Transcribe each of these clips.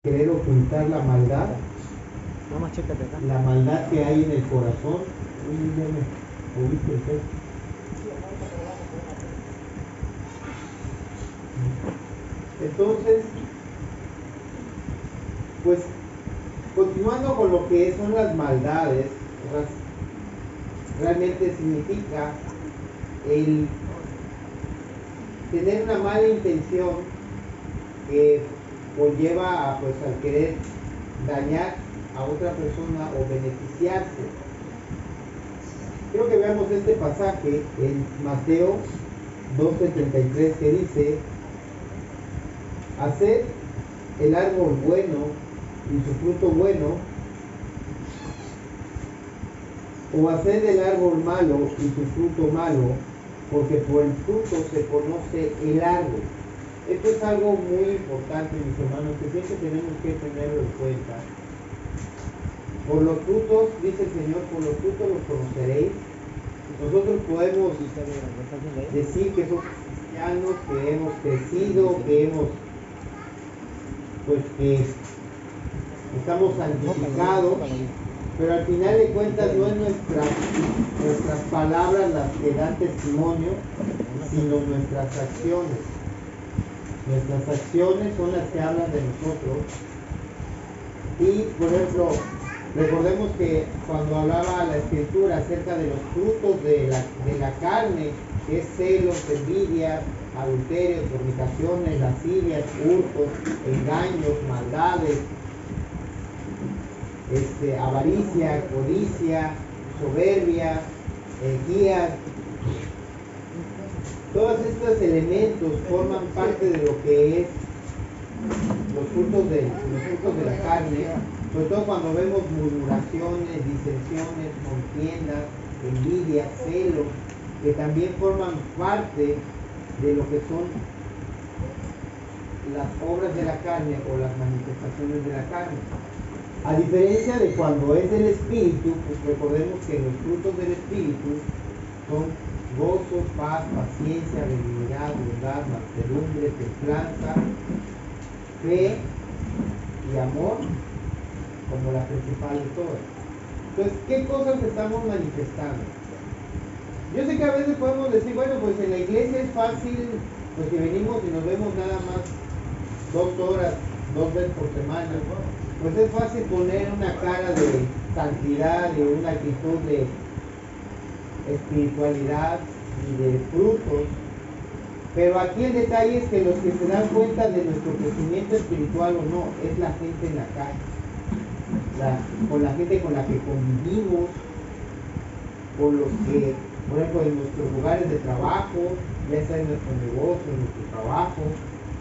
querer ocultar la maldad, Nada más chécate acá. la maldad que hay en el corazón. Uy, ya me oíste el texto. Entonces, pues, continuando con lo que son las maldades, realmente significa el tener una mala intención que conlleva a, pues, al querer dañar a otra persona o beneficiarse. Quiero que veamos este pasaje en Mateo 12:33 que dice: haced el árbol bueno y su fruto bueno, o haced el árbol malo y su fruto malo, porque por el fruto se conoce el árbol. Esto es algo muy importante, mis hermanos, que siempre tenemos que tenerlo en cuenta. Por los frutos, dice el Señor, por los frutos los conoceréis. Nosotros podemos decir que somos cristianos, que hemos crecido, que hemos, pues que estamos santificados, pero al final de cuentas no es nuestras palabras las que dan testimonio, sino nuestras acciones. Nuestras acciones son las que hablan de nosotros. Y, por ejemplo, recordemos que cuando hablaba la Escritura acerca de los frutos de la carne, que es celos, envidias, adulterios, fornicaciones, lascivias, hurtos, engaños, maldades, avaricia, codicia, soberbia, herejías. Todos estos elementos forman parte de lo que es los frutos de la carne, sobre todo cuando vemos murmuraciones, disensiones, contiendas, envidia, celos, que también forman parte de lo que son las obras de la carne o las manifestaciones de la carne. A diferencia de cuando es del Espíritu, pues recordemos que los frutos del Espíritu son gozo, paz, paciencia, benignidad, bondad, mansedumbre, templanza, fe y amor como la principal de todas. Entonces, ¿qué cosas estamos manifestando? Yo sé que a veces podemos decir, bueno, pues en la iglesia es fácil, pues que venimos y nos vemos nada más 2 horas, 2 veces por semana, pues es fácil poner una cara de santidad y una actitud de espiritualidad y de frutos. Pero aquí el detalle es que los que se dan cuenta de nuestro crecimiento espiritual o no, es la gente en la calle, con la gente con la que convivimos, con los que, por ejemplo, en nuestros lugares de trabajo, ya sea en nuestro negocio, en nuestro trabajo,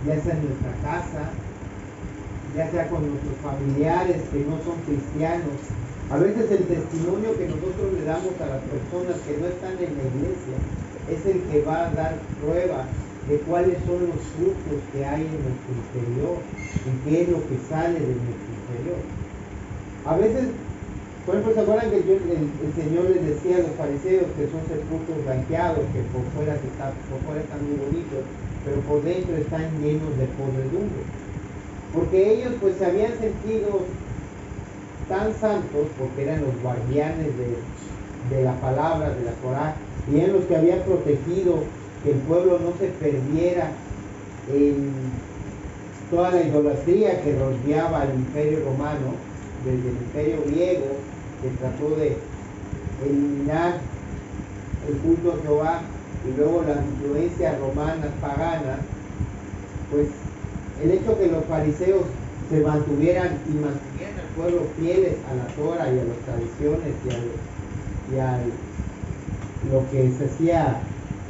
ya sea en nuestra casa, ya sea con nuestros familiares que no son cristianos. A veces el testimonio que nosotros le damos a las personas que no están en la iglesia es el que va a dar prueba de cuáles son los frutos que hay en nuestro interior y qué es lo que sale de nuestro interior. A veces, por ejemplo, ¿se acuerdan que el Señor les decía a los fariseos que son sepulcros blanqueados, que por fuera están muy bonitos, pero por dentro están llenos de podredumbre? Porque ellos pues se habían sentido tan santos, porque eran los guardianes de la palabra, de la Torá, y eran los que habían protegido que el pueblo no se perdiera en toda la idolatría que rodeaba al imperio romano, desde el imperio griego, que trató de eliminar el culto a Jehová, y luego las influencias romanas, paganas. Pues el hecho que los fariseos se mantuvieran al pueblo fieles a la Torah y a las tradiciones y a lo que se hacía,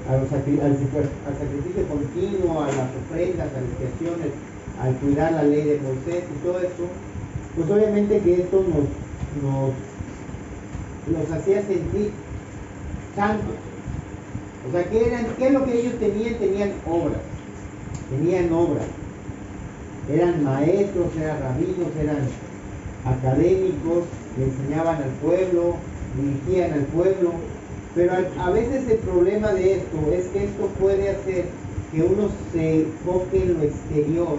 al sacrificio continuo, a las ofrendas, a las expiaciones, al cuidar la ley de Moisés y todo eso, pues obviamente que esto nos hacía sentir santos. O sea, ¿qué es lo que ellos tenían? Tenían obras. Eran maestros, eran rabinos, eran académicos, le enseñaban al pueblo, dirigían al pueblo. Pero a veces el problema de esto es que esto puede hacer que uno se enfoque en lo exterior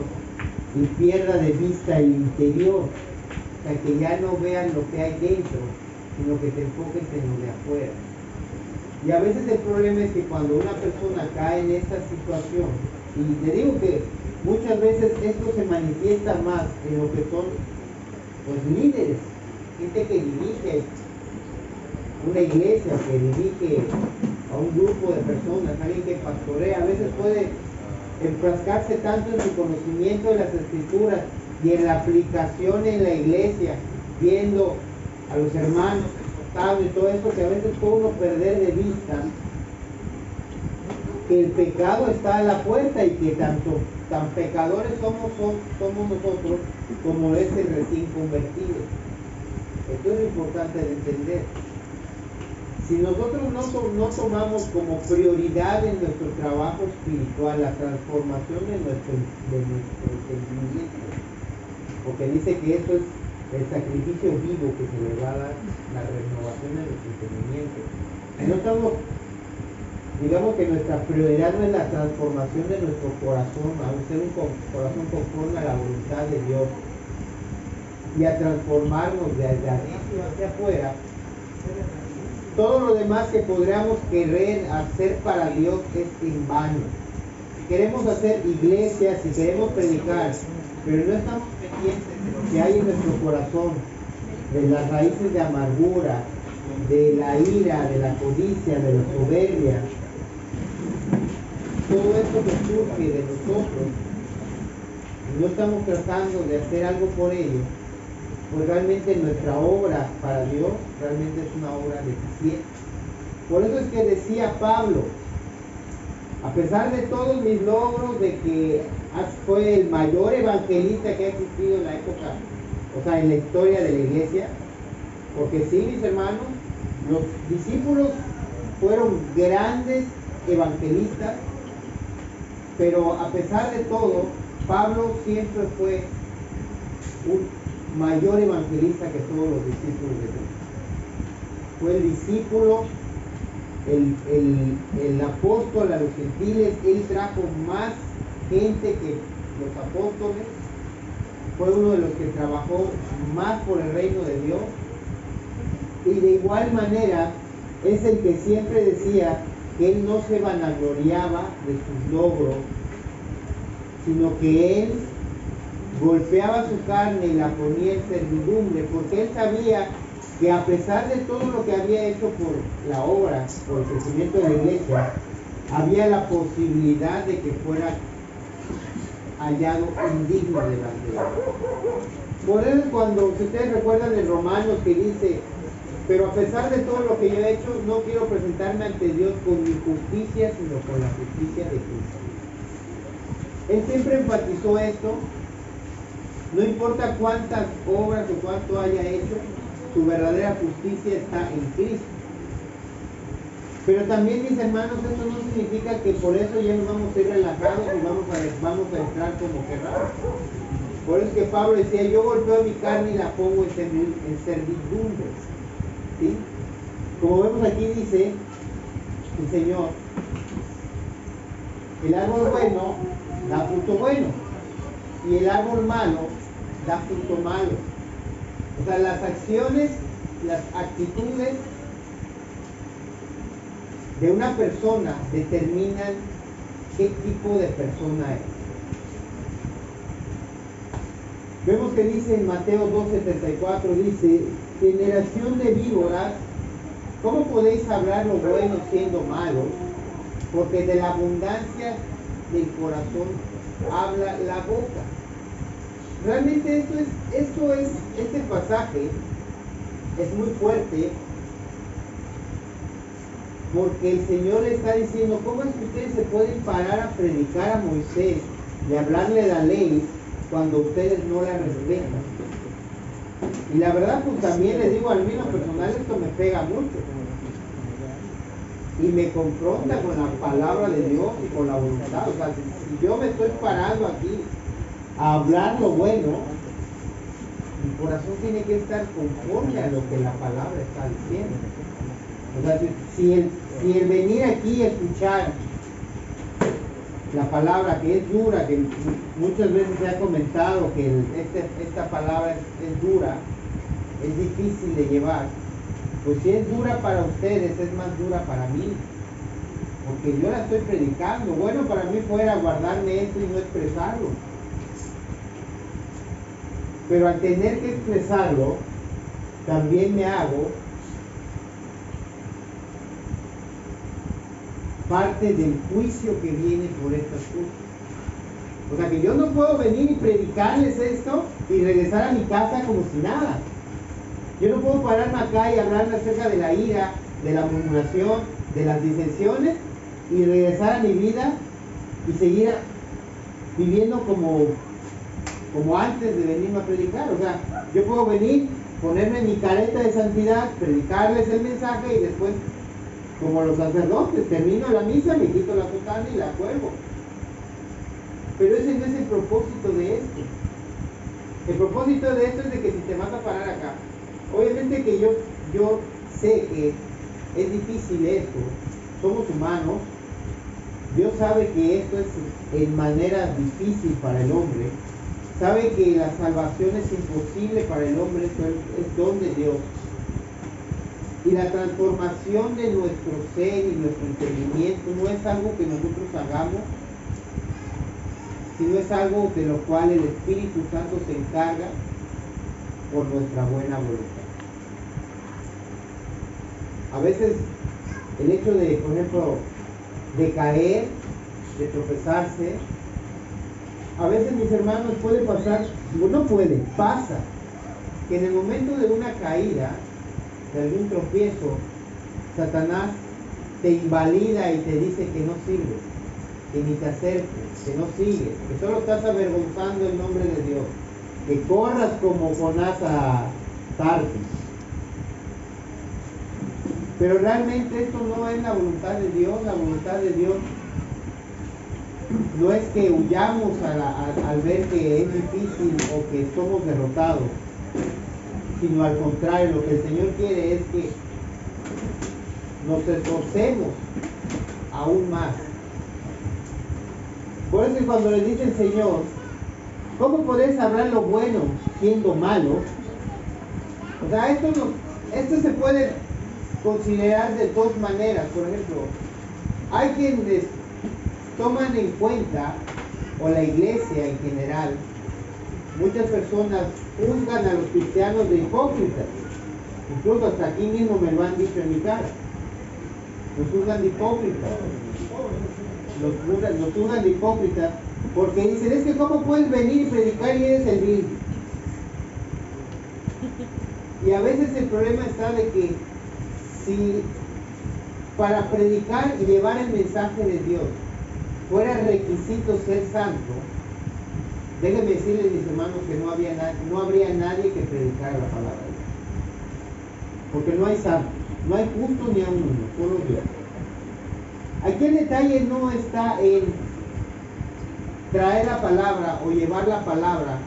y pierda de vista el interior, o sea, que ya no vean lo que hay dentro, sino que te enfoques en lo de afuera. Y a veces el problema es que cuando una persona cae en esta situación, y te digo que muchas veces esto se manifiesta más en lo que son los líderes, gente que dirige una iglesia, que dirige a un grupo de personas, alguien que pastorea, a veces puede enfrascarse tanto en su conocimiento de las escrituras y en la aplicación en la iglesia, viendo a los hermanos exhortados y todo eso, que a veces puede uno perder de vista que el pecado está a la puerta y que tan pecadores somos nosotros como es el recién convertido. Esto es lo importante de entender. Si nosotros no tomamos como prioridad en nuestro trabajo espiritual la transformación de nuestro entendimiento, porque dice que eso es el sacrificio vivo que se le va a dar, la renovación de nuestro entendimiento. Si no estamos, digamos que nuestra prioridad no es la transformación de nuestro corazón, a ser un corazón conforme a la voluntad de Dios y a transformarnos desde adentro hacia afuera, todo lo demás que podríamos querer hacer para Dios es en vano. Si queremos hacer iglesias, si queremos predicar, pero no estamos pendientes de lo que hay en nuestro corazón, de las raíces de amargura, de la ira, de la codicia, de la soberbia, todo esto que surge de nosotros, y no estamos tratando de hacer algo por ello, pues realmente nuestra obra para Dios realmente es una obra deficiente. Por eso es que decía Pablo, a pesar de todos mis logros, de que fue el mayor evangelista que ha existido en la época, o sea, en la historia de la iglesia, porque sí, mis hermanos, los discípulos fueron grandes evangelistas, pero a pesar de todo, Pablo siempre fue un mayor evangelista que todos los discípulos de Cristo. Fue el discípulo, el apóstol a los gentiles. Él trajo más gente que los apóstoles. Fue uno de los que trabajó más por el reino de Dios. Y de igual manera es el que siempre decía que él no se vanagloriaba de sus logros, sino que él golpeaba su carne y la ponía en servidumbre, porque él sabía que a pesar de todo lo que había hecho por la obra, por el crecimiento de la iglesia, había la posibilidad de que fuera hallado indigno delante de Dios. Por eso cuando, si ustedes recuerdan en Romanos que dice, pero a pesar de todo lo que yo he hecho, no quiero presentarme ante Dios con mi justicia, sino con la justicia de Cristo. Él siempre enfatizó esto. No importa cuántas obras o cuánto haya hecho, su verdadera justicia está en Cristo. Pero también, mis hermanos, eso no significa que por eso ya nos vamos a ir relajados y vamos a entrar como querramos. Por eso es que Pablo decía, yo golpeo mi carne y la pongo en servidumbre. ¿Sí? Como vemos aquí dice el Señor, el árbol bueno da fruto bueno y el árbol malo da fruto malo. O sea, las acciones, las actitudes de una persona determinan qué tipo de persona es. Vemos que dice en Mateo 12:34, dice, generación de víboras, ¿cómo podéis hablar lo bueno siendo malos? Porque de la abundancia del corazón habla la boca. Realmente este pasaje es muy fuerte, porque el Señor le está diciendo, ¿cómo es que ustedes se pueden parar a predicar a Moisés y hablarle la ley cuando ustedes no la respetan? Y la verdad, pues también les digo, al menos personal, esto me pega mucho y me confronta con la palabra de Dios y con la voluntad. O sea, si yo me estoy parando aquí a hablar lo bueno, mi corazón tiene que estar conforme a lo que la palabra está diciendo. O sea, si el venir aquí a escuchar la palabra que es dura, que muchas veces se ha comentado que esta palabra es dura, es difícil de llevar, pues si es dura para ustedes, es más dura para mí, porque yo la estoy predicando. Bueno, para mí fuera guardarme esto y no expresarlo, pero al tener que expresarlo, también me hago parte del juicio que viene por estas cosas. O sea que yo no puedo venir y predicarles esto y regresar a mi casa como si nada. Yo no puedo pararme acá y hablarle acerca de la ira, de la murmuración, de las disensiones y regresar a mi vida y seguir viviendo como antes de venirme a predicar. O sea, yo puedo venir, ponerme mi careta de santidad, predicarles el mensaje y después, como los sacerdotes, termino la misa, me quito la sotana y la cuelgo. Pero ese no es el propósito de esto. El propósito de esto es de que si te vas a parar acá, obviamente que yo sé que es difícil esto, somos humanos, Dios sabe que esto es en manera difícil para el hombre, sabe que la salvación es imposible para el hombre, esto es don de Dios. Y la transformación de nuestro ser y nuestro entendimiento no es algo que nosotros hagamos, sino es algo de lo cual el Espíritu Santo se encarga por nuestra buena voluntad. A veces el hecho de, por ejemplo, de caer, de tropezarse, a veces, mis hermanos, puede pasar, no puede, pasa, que en el momento de una caída, de algún tropiezo, Satanás te invalida y te dice que no sirves, que ni te acerques, que no sigues, que solo estás avergonzando el nombre de Dios, que corras como Jonás a Tarsis. Pero realmente esto no es la voluntad de Dios. La voluntad de Dios no es que huyamos al ver que es difícil o que somos derrotados, sino al contrario, lo que el Señor quiere es que nos esforcemos aún más. Por eso cuando le dice el Señor, ¿cómo podés hablar lo bueno siendo malo? O sea, esto se puede considerar de dos maneras. Por ejemplo, hay quienes toman en cuenta, o la iglesia en general, muchas personas juzgan a los cristianos de hipócritas. Incluso hasta aquí mismo me lo han dicho en mi cara. Nos juzgan de hipócritas. Nos juzgan de hipócritas porque dicen, es que ¿cómo puedes venir y predicar y eres el vil? Y a veces el problema está de que si para predicar y llevar el mensaje de Dios fuera requisito ser santo, déjenme decirles, mis hermanos, que no habría nadie que predicara la palabra de Dios. Porque no hay santos, no hay justo ni a uno, solo Dios. Aquí el detalle no está en traer la palabra o llevar la palabra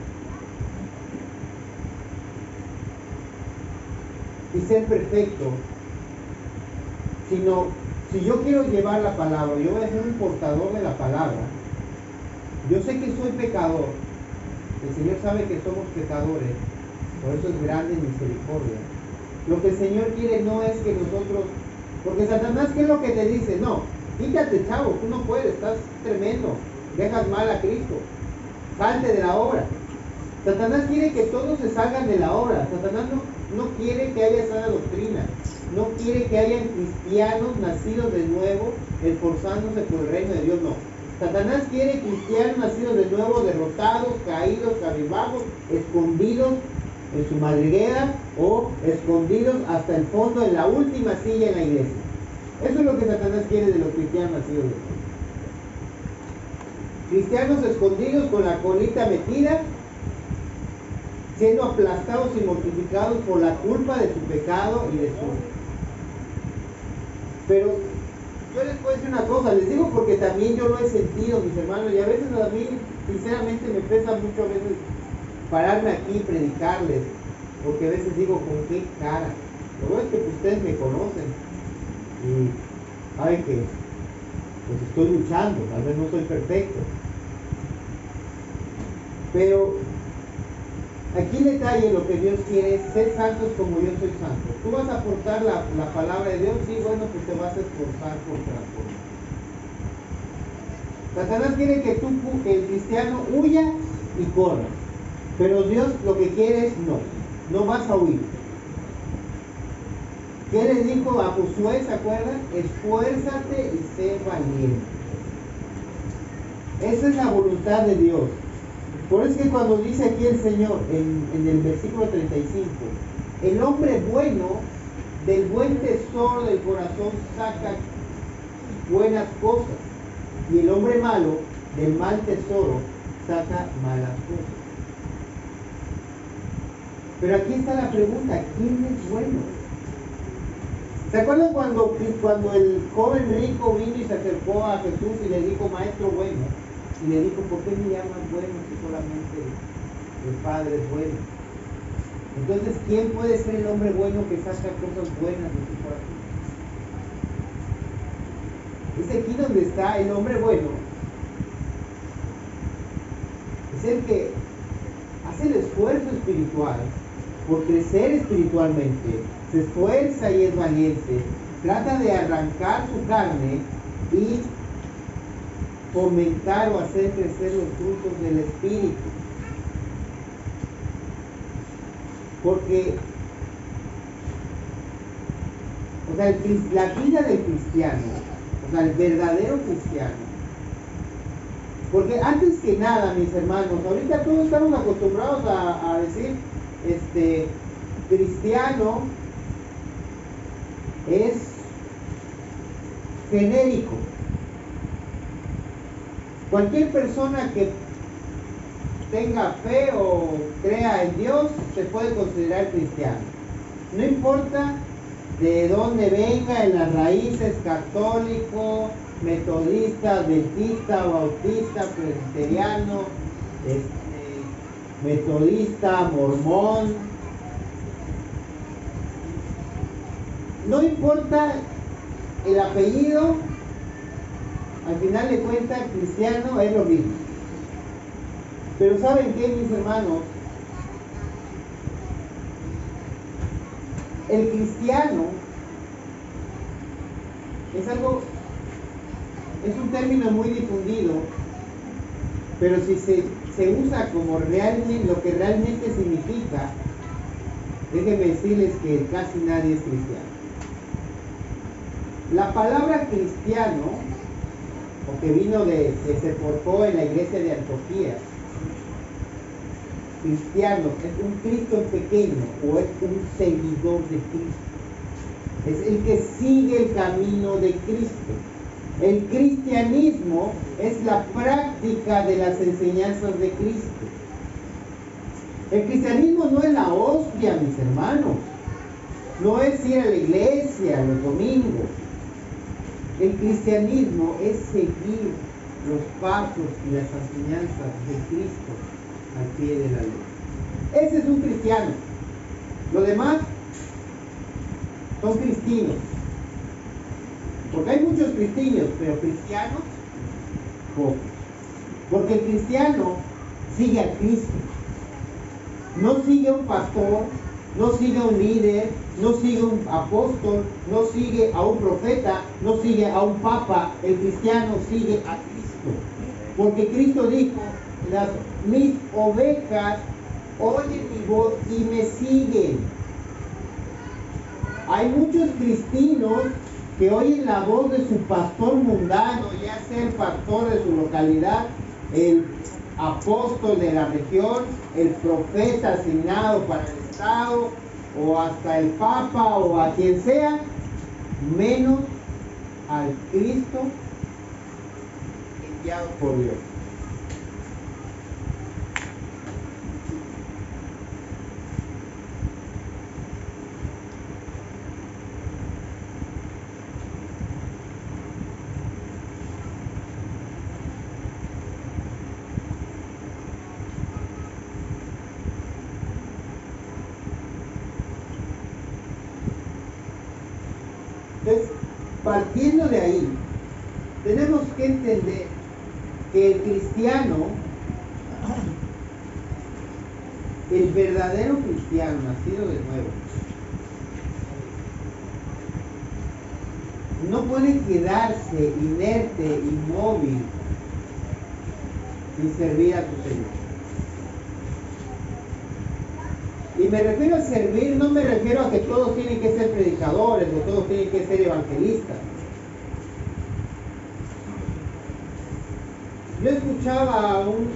y ser perfecto, sino si yo quiero llevar la palabra, yo voy a ser un portador de la palabra. Yo sé que soy pecador, el Señor sabe que somos pecadores, por eso es grande misericordia. Lo que el Señor quiere no es que nosotros, porque Satanás, ¿qué es lo que te dice? No, quítate, chavo, tú no puedes, estás tremendo, dejas mal a Cristo, salte de la obra. Satanás quiere que todos se salgan de la obra. Satanás no quiere que haya sana doctrina, no quiere que hayan cristianos nacidos de nuevo esforzándose por el reino de Dios, no. Satanás quiere cristianos nacidos de nuevo, derrotados, caídos, cabizbajos, escondidos en su madriguera o escondidos hasta el fondo en la última silla en la iglesia. Eso es lo que Satanás quiere de los cristianos nacidos de nuevo. Cristianos escondidos con la colita metida, siendo aplastados y mortificados por la culpa de su pecado y de su... Pero yo les puedo decir una cosa, les digo porque también yo lo he sentido, mis hermanos, y a veces a mí sinceramente me pesa mucho a veces pararme aquí y predicarles, porque a veces digo, ¿con qué cara? Lo bueno es que ustedes me conocen y saben que pues estoy luchando, tal vez no soy perfecto. Pero aquí el detalle, lo que Dios quiere es ser santos como yo soy santo. Tú vas a aportar la palabra de Dios, sí, bueno, pues te vas a esforzar por transformar. Satanás quiere que tú, el cristiano, huya y corra. Pero Dios lo que quiere es no vas a huir. ¿Qué le dijo a Josué, se acuerdan? Esfuérzate y sé valiente. Esa es la voluntad de Dios. Por eso es que cuando dice aquí el Señor, en el versículo 35, el hombre bueno, del buen tesoro del corazón saca buenas cosas, y el hombre malo, del mal tesoro, saca malas cosas. Pero aquí está la pregunta, ¿quién es bueno? ¿Se acuerdan cuando el joven rico vino y se acercó a Jesús y le dijo, maestro bueno? Y le dijo, ¿por qué me llaman bueno si solamente el Padre es bueno? Entonces, ¿quién puede ser el hombre bueno que saca cosas buenas de su corazón? Es aquí donde está el hombre bueno. Es el que hace el esfuerzo espiritual por crecer espiritualmente, se esfuerza y es valiente, trata de arrancar su carne y fomentar o hacer crecer los frutos del Espíritu. Porque, o sea, la vida del cristiano, o sea, el verdadero cristiano, porque antes que nada, mis hermanos, ahorita todos estamos acostumbrados a decir, cristiano es genérico. Cualquier persona que tenga fe o crea en Dios se puede considerar cristiano. No importa de dónde venga, en las raíces, católico, metodista, adventista, bautista, presbiteriano, metodista, mormón. No importa el apellido, al final de cuentas, cristiano es lo mismo. Pero ¿saben qué, mis hermanos? El cristiano es un término muy difundido, pero si se usa como realmente, lo que realmente significa, déjenme decirles que casi nadie es cristiano. La palabra cristiano, o que vino que se forjó en la iglesia de Antioquía, cristiano, es un Cristo en pequeño o es un seguidor de Cristo. Es el que sigue el camino de Cristo. El cristianismo es la práctica de las enseñanzas de Cristo. El cristianismo no es la hostia, mis hermanos. No es ir a la iglesia los domingos. El cristianismo es seguir los pasos y las enseñanzas de Cristo al pie de la ley. Ese es un cristiano. Los demás son cristinos. Porque hay muchos cristianos, pero cristianos, pocos. Porque el cristiano sigue a Cristo. No sigue a un pastor, no sigue a un líder, no sigue a un apóstol, no sigue a un profeta, no sigue a un papa. El cristiano sigue a Cristo. Porque Cristo dijo, mis ovejas oyen mi voz y me siguen. Hay muchos cristianos que oyen la voz de su pastor mundano, ya sea el pastor de su localidad, el apóstol de la región, el profeta asignado para el Estado, o hasta el Papa o a quien sea, menos al Cristo enviado por Dios. Entonces, partiendo de ahí, tenemos que entender que el cristiano, el verdadero cristiano nacido de nuevo, no puede quedarse inerte, inmóvil, sin servir a su Señor. Y me refiero a servir, no me refiero a que todos tienen que ser predicadores o todos tienen que ser evangelistas. Yo escuchaba a un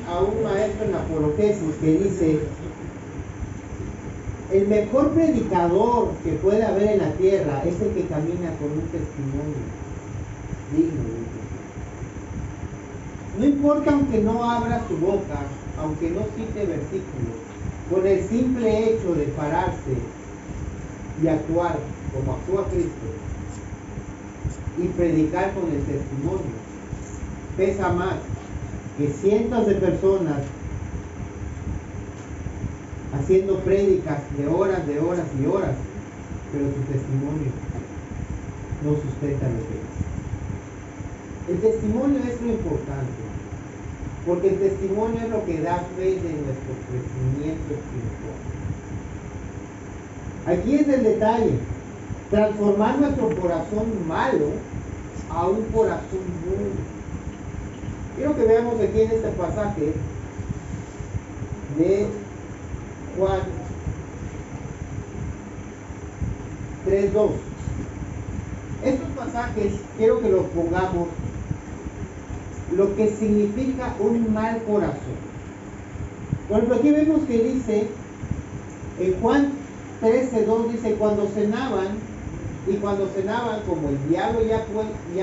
maestro en apologesis que dice: el mejor predicador que puede haber en la tierra es el que camina con un testimonio digno de Jesús. No importa aunque no abra su boca, aunque no cite versículos, con el simple hecho de pararse y actuar como actúa Cristo y predicar con el testimonio, pesa más que cientos de personas haciendo prédicas de horas y horas, pero su testimonio no sustenta lo que es. El testimonio es lo importante, porque el testimonio es lo que da fe de nuestro crecimiento espiritual. Aquí es el detalle: transformar nuestro corazón malo a un corazón bueno. Quiero que veamos aquí en este pasaje de Juan 3:2. Estos pasajes quiero que los pongamos lo que significa un mal corazón. Por ejemplo, aquí vemos que dice en Juan 13:2, dice: cuando cenaban, como el diablo ya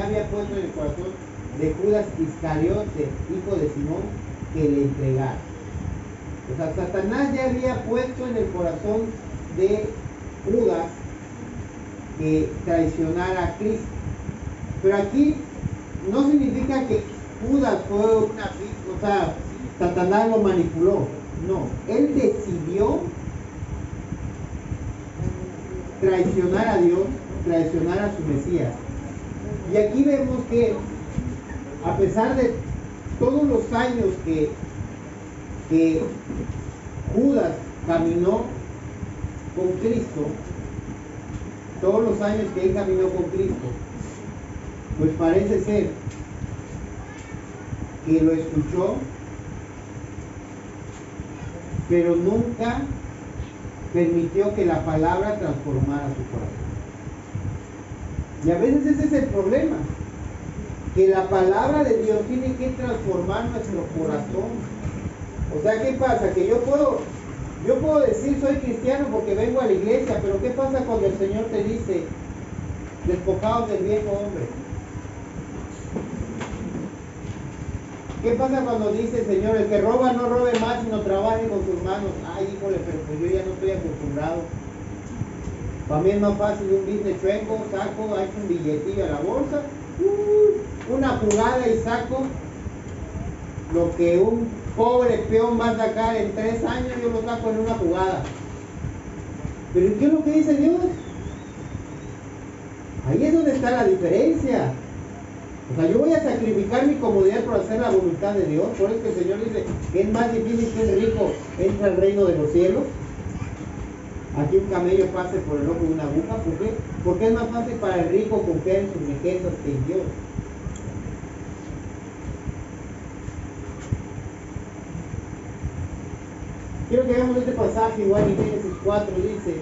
había puesto en el corazón de Judas Iscariote, hijo de Simón, que le entregara. O sea, Satanás ya había puesto en el corazón de Judas que traicionara a Cristo. Pero aquí no significa que Judas fue una víctima, o sea, Satanás lo manipuló. No, él decidió traicionar a Dios, traicionar a su Mesías. Y aquí vemos que a pesar de todos los años que Judas caminó con Cristo, todos los años que él caminó con Cristo, pues parece ser que lo escuchó, pero nunca permitió que la palabra transformara su corazón. Y a veces ese es el problema, que la palabra de Dios tiene que transformar nuestro corazón. O sea, ¿qué pasa? Que yo puedo decir soy cristiano porque vengo a la iglesia, pero ¿qué pasa cuando el Señor te dice: despojaos del viejo hombre? ¿Qué pasa cuando dice el Señor: el que roba no robe más, sino trabaje con sus manos? Ay, híjole, pero pues yo ya no estoy acostumbrado. Para mí es más fácil un business chueco, saco, hago un billetillo a la bolsa, una jugada y saco lo que un pobre peón va a sacar en 3 años, yo lo saco en una jugada. ¿Pero qué es lo que dice Dios? Ahí es donde está la diferencia. O sea, yo voy a sacrificar mi comodidad por hacer la voluntad de Dios. Por eso que el Señor dice que es más difícil que el rico entre al reino de los cielos. Aquí un camello pase por el ojo de una aguja. ¿Por qué? Porque es más fácil para el rico confiar en sus riquezas que en Dios. Quiero que veamos este pasaje igual en Génesis 4, dice: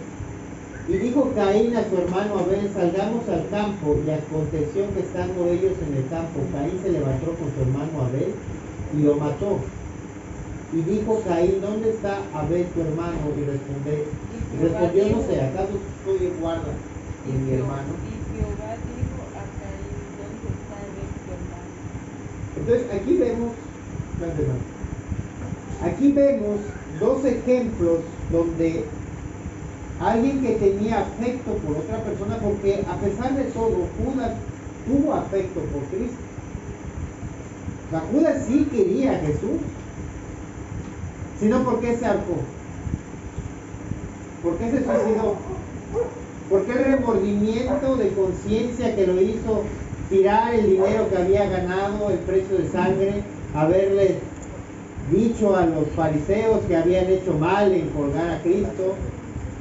y dijo Caín a su hermano Abel: salgamos al campo. Y aconteció que estando ellos en el campo, Caín se levantó con su hermano Abel y lo mató. Y dijo Caín: ¿dónde está Abel tu hermano? Y respondió: no sé, ¿acaso estoy en guarda en mi hermano? Y Jehová dijo a Caín: ¿dónde está Abel tu hermano? Entonces aquí vemos 2 ejemplos donde alguien que tenía afecto por otra persona, porque a pesar de todo, Judas tuvo afecto por Cristo. O sea, Judas sí quería a Jesús. Sino, ¿por qué se ahorcó? ¿Por qué se suicidó? ¿Por qué el remordimiento de conciencia que lo hizo tirar el dinero que había ganado, el precio de sangre, haberle dicho a los fariseos que habían hecho mal en colgar a Cristo,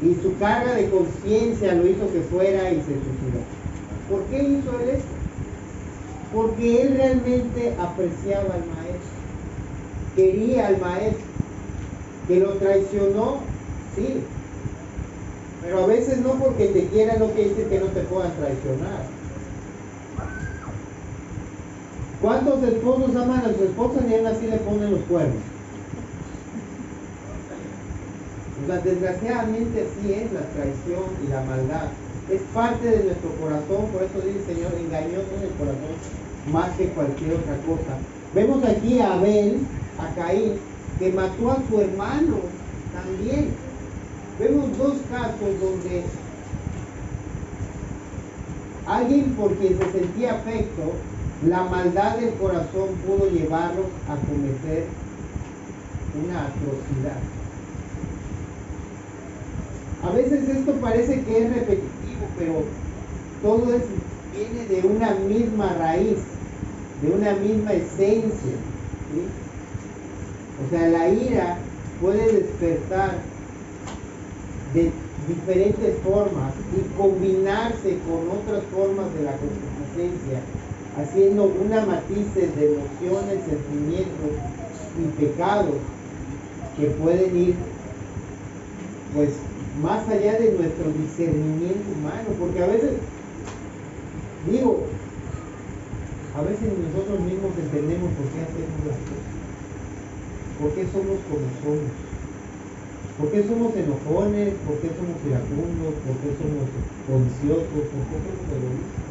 y su carga de conciencia lo hizo que fuera y se suicidó. ¿Por qué hizo él esto? Porque él realmente apreciaba al maestro, quería al maestro. Que lo traicionó, sí, pero a veces no porque te quieran no quiere decir que no te puedan traicionar. ¿Cuántos esposos aman a su esposa y aún así le ponen los cuernos? O sea, desgraciadamente así es la traición y la maldad. Es parte de nuestro corazón, por eso dice el Señor, engañoso en el corazón más que cualquier otra cosa. Vemos aquí a Abel, a Caín, que mató a su hermano también. Vemos dos casos donde alguien por quien se sentía afecto, la maldad del corazón pudo llevarlos a cometer una atrocidad. A veces esto parece que es repetitivo, pero todo eso viene de una misma raíz, de una misma esencia, ¿sí? O sea, la ira puede despertar de diferentes formas y combinarse con otras formas de la concupiscencia, haciendo una matices de emociones, sentimientos y pecados que pueden ir pues más allá de nuestro discernimiento humano, porque a veces nosotros mismos entendemos por qué hacemos las cosas, por qué somos como somos, por qué somos enojones, por qué somos iracundos, por qué somos codiciosos, por qué somos egoístas.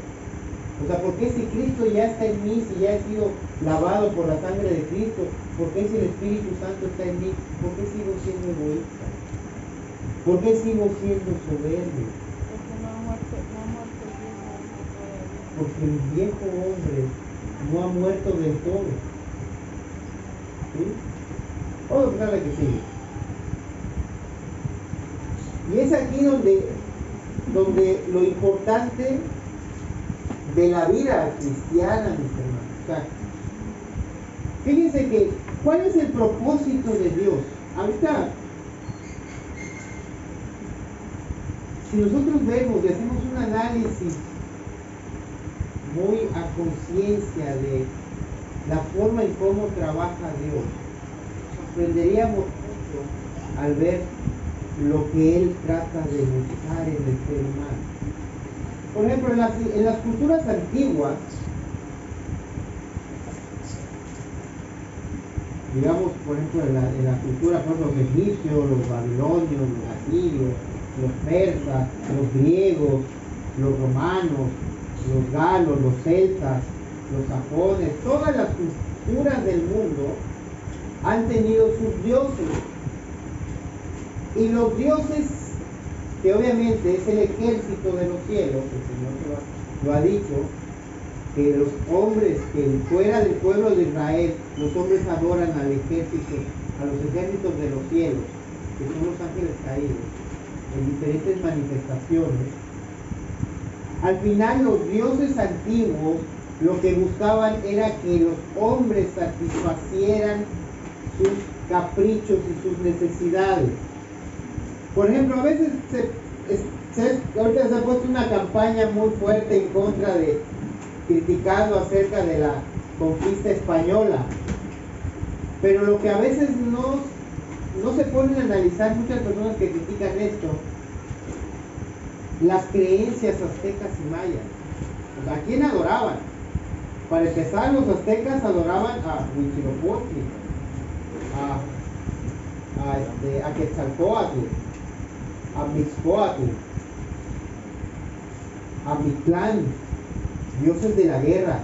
O sea, ¿por qué si Cristo ya está en mí, si ya he sido lavado por la sangre de Cristo, por qué si el Espíritu Santo está en mí, por qué sigo siendo egoísta? ¿Por qué sigo siendo soberbio? Porque no ha muerto el viejo hombre todavía. Porque el viejo hombre no ha muerto del todo. ¿Sí? Vamos a empezar la que sigue. Y es aquí donde lo importante de la vida cristiana, mis hermanos. O sea, fíjense que, ¿cuál es el propósito de Dios? Ahorita, si nosotros vemos y hacemos un análisis muy a conciencia de la forma en cómo trabaja Dios, sorprenderíamos mucho al ver lo que Él trata de buscar en el ser humano. Por ejemplo, en las culturas antiguas, digamos, por ejemplo, en la cultura, por ejemplo, los egipcios, los babilonios, los asirios, los persas, los griegos, los romanos, los galos, los celtas, los sajones, todas las culturas del mundo han tenido sus dioses. Y los dioses, que obviamente es el ejército de los cielos, el Señor lo ha dicho, que los hombres que fuera del pueblo de Israel, los hombres adoran al ejército, a los ejércitos de los cielos, que son los ángeles caídos, en diferentes manifestaciones. Al final los dioses antiguos lo que buscaban era que los hombres satisfacieran sus caprichos y sus necesidades. Por ejemplo, a veces ahorita se ha puesto una campaña muy fuerte en contra de, criticando acerca de la conquista española, pero lo que a veces no se ponen a analizar muchas personas que critican esto, las creencias aztecas y mayas. O sea, ¿a quién adoraban? Para empezar, los aztecas adoraban a Huitzilopochtli, a Quetzalcóatl, a Mixcoatl, a Mictlán, dioses de la guerra,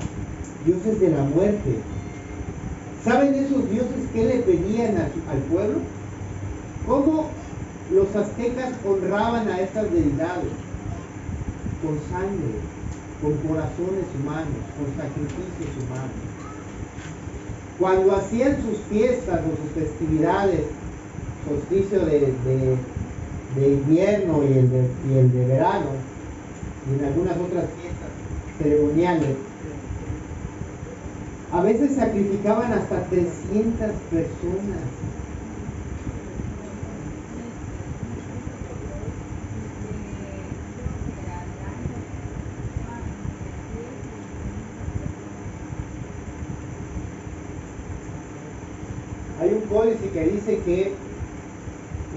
dioses de la muerte. ¿Saben esos dioses qué le pedían al pueblo? ¿Cómo los aztecas honraban a estas deidades? Con sangre, con corazones humanos, con sacrificios humanos. Cuando hacían sus fiestas o sus festividades, solsticio de invierno y el de verano, y en algunas otras fiestas ceremoniales, A veces sacrificaban hasta 300 personas. Hay un códice que dice que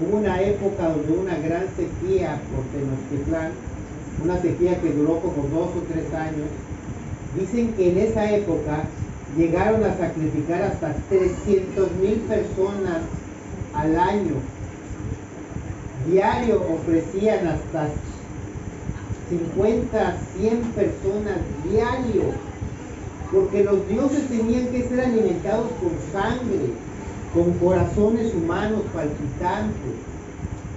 hubo una época donde hubo una gran sequía por Tenochtitlán, una sequía que duró como 2 o 3 años. Dicen que en esa época llegaron a sacrificar hasta 300,000 personas al año. Diario ofrecían hasta 50, 100 personas diario, porque los dioses tenían que ser alimentados con sangre, con corazones humanos palpitantes,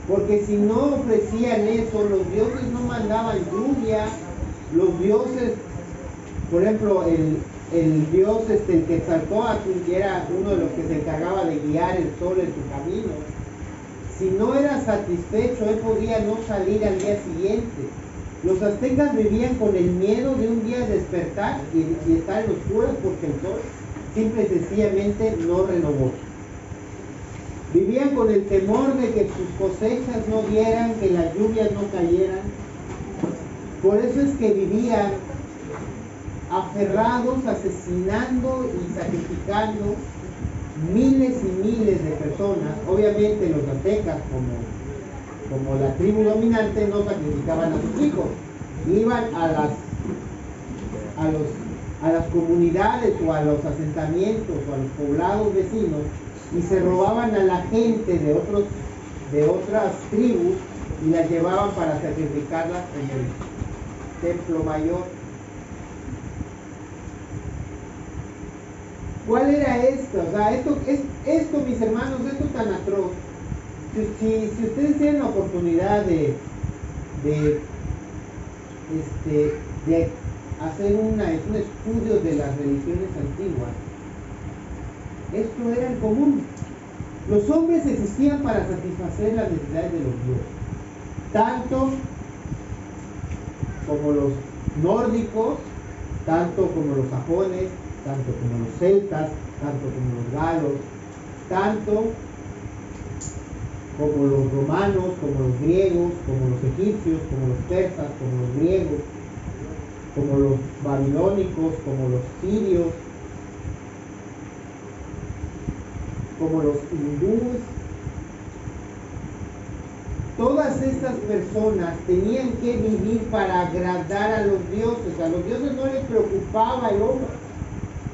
porque si no ofrecían eso, los dioses no mandaban lluvia. Los dioses, por ejemplo, el dios el Quetzalcóatl, que era uno de los que se encargaba de guiar el sol en su camino, si no era satisfecho, él podía no salir al día siguiente. Los aztecas vivían con el miedo de un día despertar y estar en oscuras porque el sol simple y sencillamente no renovó. Vivían con el temor de que sus cosechas no dieran, que las lluvias no cayeran. Por eso es que vivían aferrados, asesinando y sacrificando miles y miles de personas. Obviamente los aztecas, como la tribu dominante, no sacrificaban a sus hijos. Iban a las comunidades o a los asentamientos o a los poblados vecinos y se robaban a la gente de otras tribus y las llevaban para sacrificarlas en el templo mayor. ¿Cuál era esto? O sea, esto, mis hermanos, esto tan atroz. Si ustedes tienen la oportunidad de hacer un estudio de las religiones antiguas, esto era el común. Los hombres existían para satisfacer las necesidades de los dioses, tanto como los nórdicos, tanto como los sajones, tanto como los celtas, tanto como los galos, tanto como los romanos, como los griegos, como los egipcios, como los persas, como los griegos, como los babilónicos, como los sirios, como los hindúes. Todas estas personas tenían que vivir para agradar a los dioses. A los dioses no les preocupaba el hombre,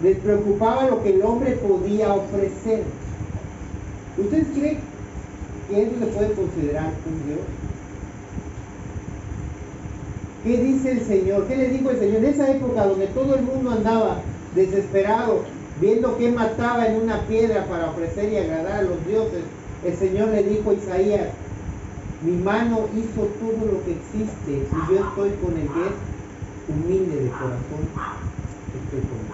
les preocupaba lo que el hombre podía ofrecer. ¿Ustedes creen que eso se puede considerar un Dios? ¿Qué dice el Señor? ¿Qué le dijo el Señor? En esa época donde todo el mundo andaba desesperado, viendo qué mataba en una piedra para ofrecer y agradar a los dioses, el Señor le dijo a Isaías: mi mano hizo todo lo que existe y yo estoy con el que es humilde de corazón. Estoy con él.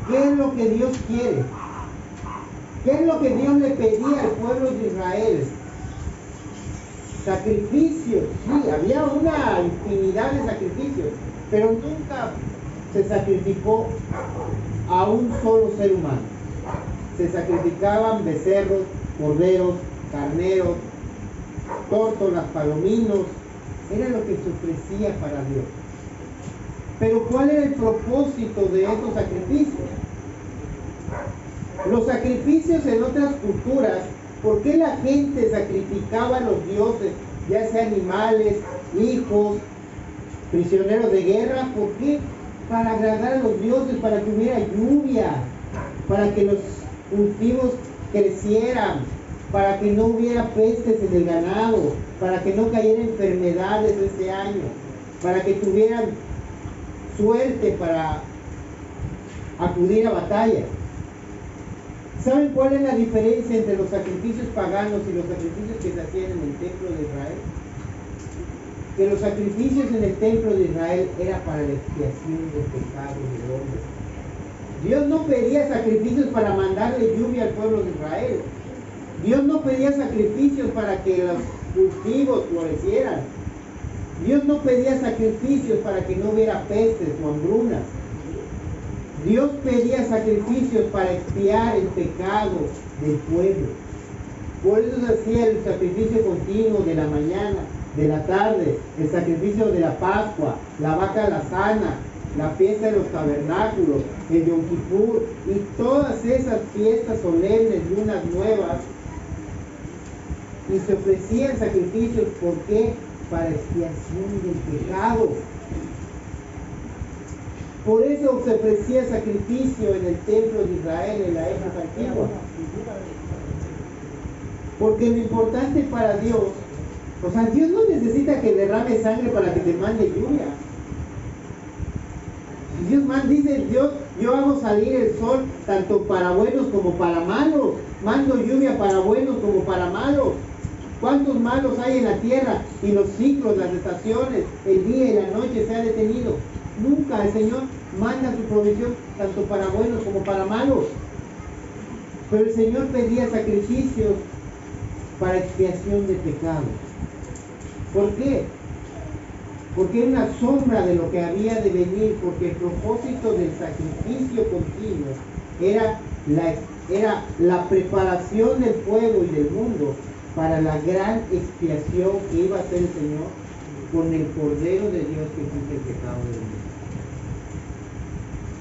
¿Qué es lo que Dios quiere? ¿Qué es lo que Dios le pedía al pueblo de Israel? Sacrificios. Sí, había una infinidad de sacrificios, pero nunca se sacrificó a un solo ser humano. Se sacrificaban becerros, corderos, carneros, tórtolas, palominos. Era lo que se ofrecía para Dios. Pero ¿cuál era el propósito de estos sacrificios? Los sacrificios en otras culturas, ¿por qué la gente sacrificaba a los dioses, ya sea animales, hijos, prisioneros de guerra? ¿Por qué? Para agradar a los dioses, para que hubiera lluvia, para que los cultivos crecieran, para que no hubiera pestes en el ganado, para que no cayeran enfermedades este año, para que tuvieran suerte para acudir a batalla. ¿Saben cuál es la diferencia entre los sacrificios paganos y los sacrificios que se hacían en el templo de Israel? Que los sacrificios en el templo de Israel era para la expiación de pecados del hombre. Dios no pedía sacrificios para mandarle lluvia al pueblo de Israel. Dios no pedía sacrificios para que los cultivos florecieran. Dios no pedía sacrificios para que no hubiera pestes o hambrunas. Dios pedía sacrificios para expiar el pecado del pueblo. Por eso se hacía el sacrificio continuo de la mañana, de la tarde, el sacrificio de la Pascua, la vaca alazana, la fiesta de los tabernáculos, el Yom Kippur y todas esas fiestas solemnes, lunas nuevas. Y se ofrecían sacrificios, ¿por qué? Para expiación del pecado. Por eso se ofrecía sacrificio en el templo de Israel en la época antigua. Porque lo importante para Dios, o sea, Dios no necesita que derrame sangre para que te mande lluvia. Dios dice, yo hago salir el sol tanto para buenos como para malos. Mando lluvia para buenos como para malos. ¿Cuántos malos hay en la tierra? Y los ciclos, las estaciones, el día y la noche se ha detenido. Nunca el Señor manda su provisión tanto para buenos como para malos. Pero el Señor pedía sacrificios para expiación de pecados. ¿Por qué? Porque era una sombra de lo que había de venir, porque el propósito del sacrificio continuo era la preparación del pueblo y del mundo para la gran expiación que iba a hacer el Señor con el Cordero de Dios que quita el pecado del mundo.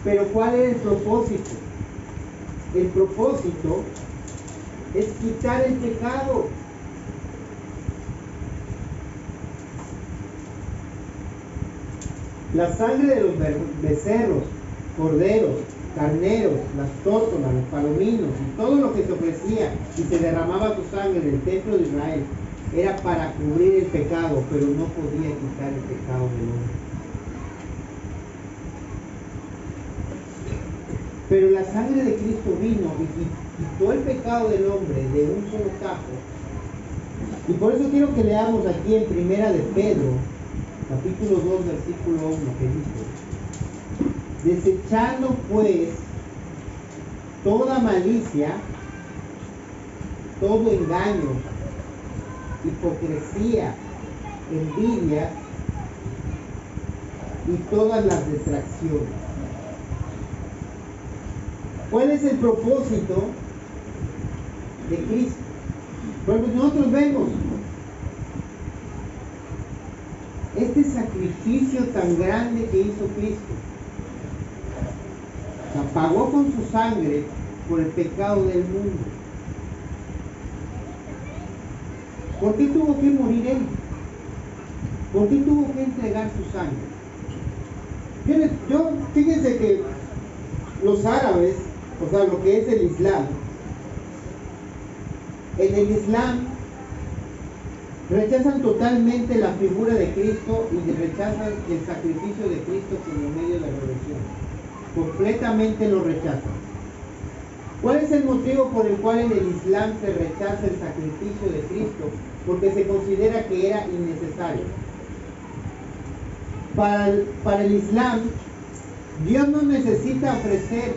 Pero ¿cuál es el propósito? El propósito es quitar el pecado. La sangre de los becerros, corderos, carneros, las tórtolas, los palominos y todo lo que se ofrecía y se derramaba su sangre en el templo de Israel era para cubrir el pecado, pero no podía quitar el pecado del hombre. Pero la sangre de Cristo vino y quitó el pecado del hombre de un solo tajo. Y por eso quiero que leamos aquí en Primera de Pedro, capítulo 2, versículo 1, que dice: desechando pues toda malicia, todo engaño, hipocresía, envidia y todas las distracciones. ¿Cuál es el propósito de Cristo? Porque nosotros vemos este sacrificio tan grande que hizo Cristo. O sea, pagó con su sangre por el pecado del mundo. ¿Por qué tuvo que morir Él? ¿Por qué tuvo que entregar su sangre? Fíjense que los árabes, o sea, lo que es el Islam, en el Islam rechazan totalmente la figura de Cristo y rechazan el sacrificio de Cristo como medio de redención. Completamente lo rechazan. ¿Cuál es el motivo por el cual en el Islam se rechaza el sacrificio de Cristo? Porque se considera que era innecesario. Para el Islam, Dios no necesita ofrecer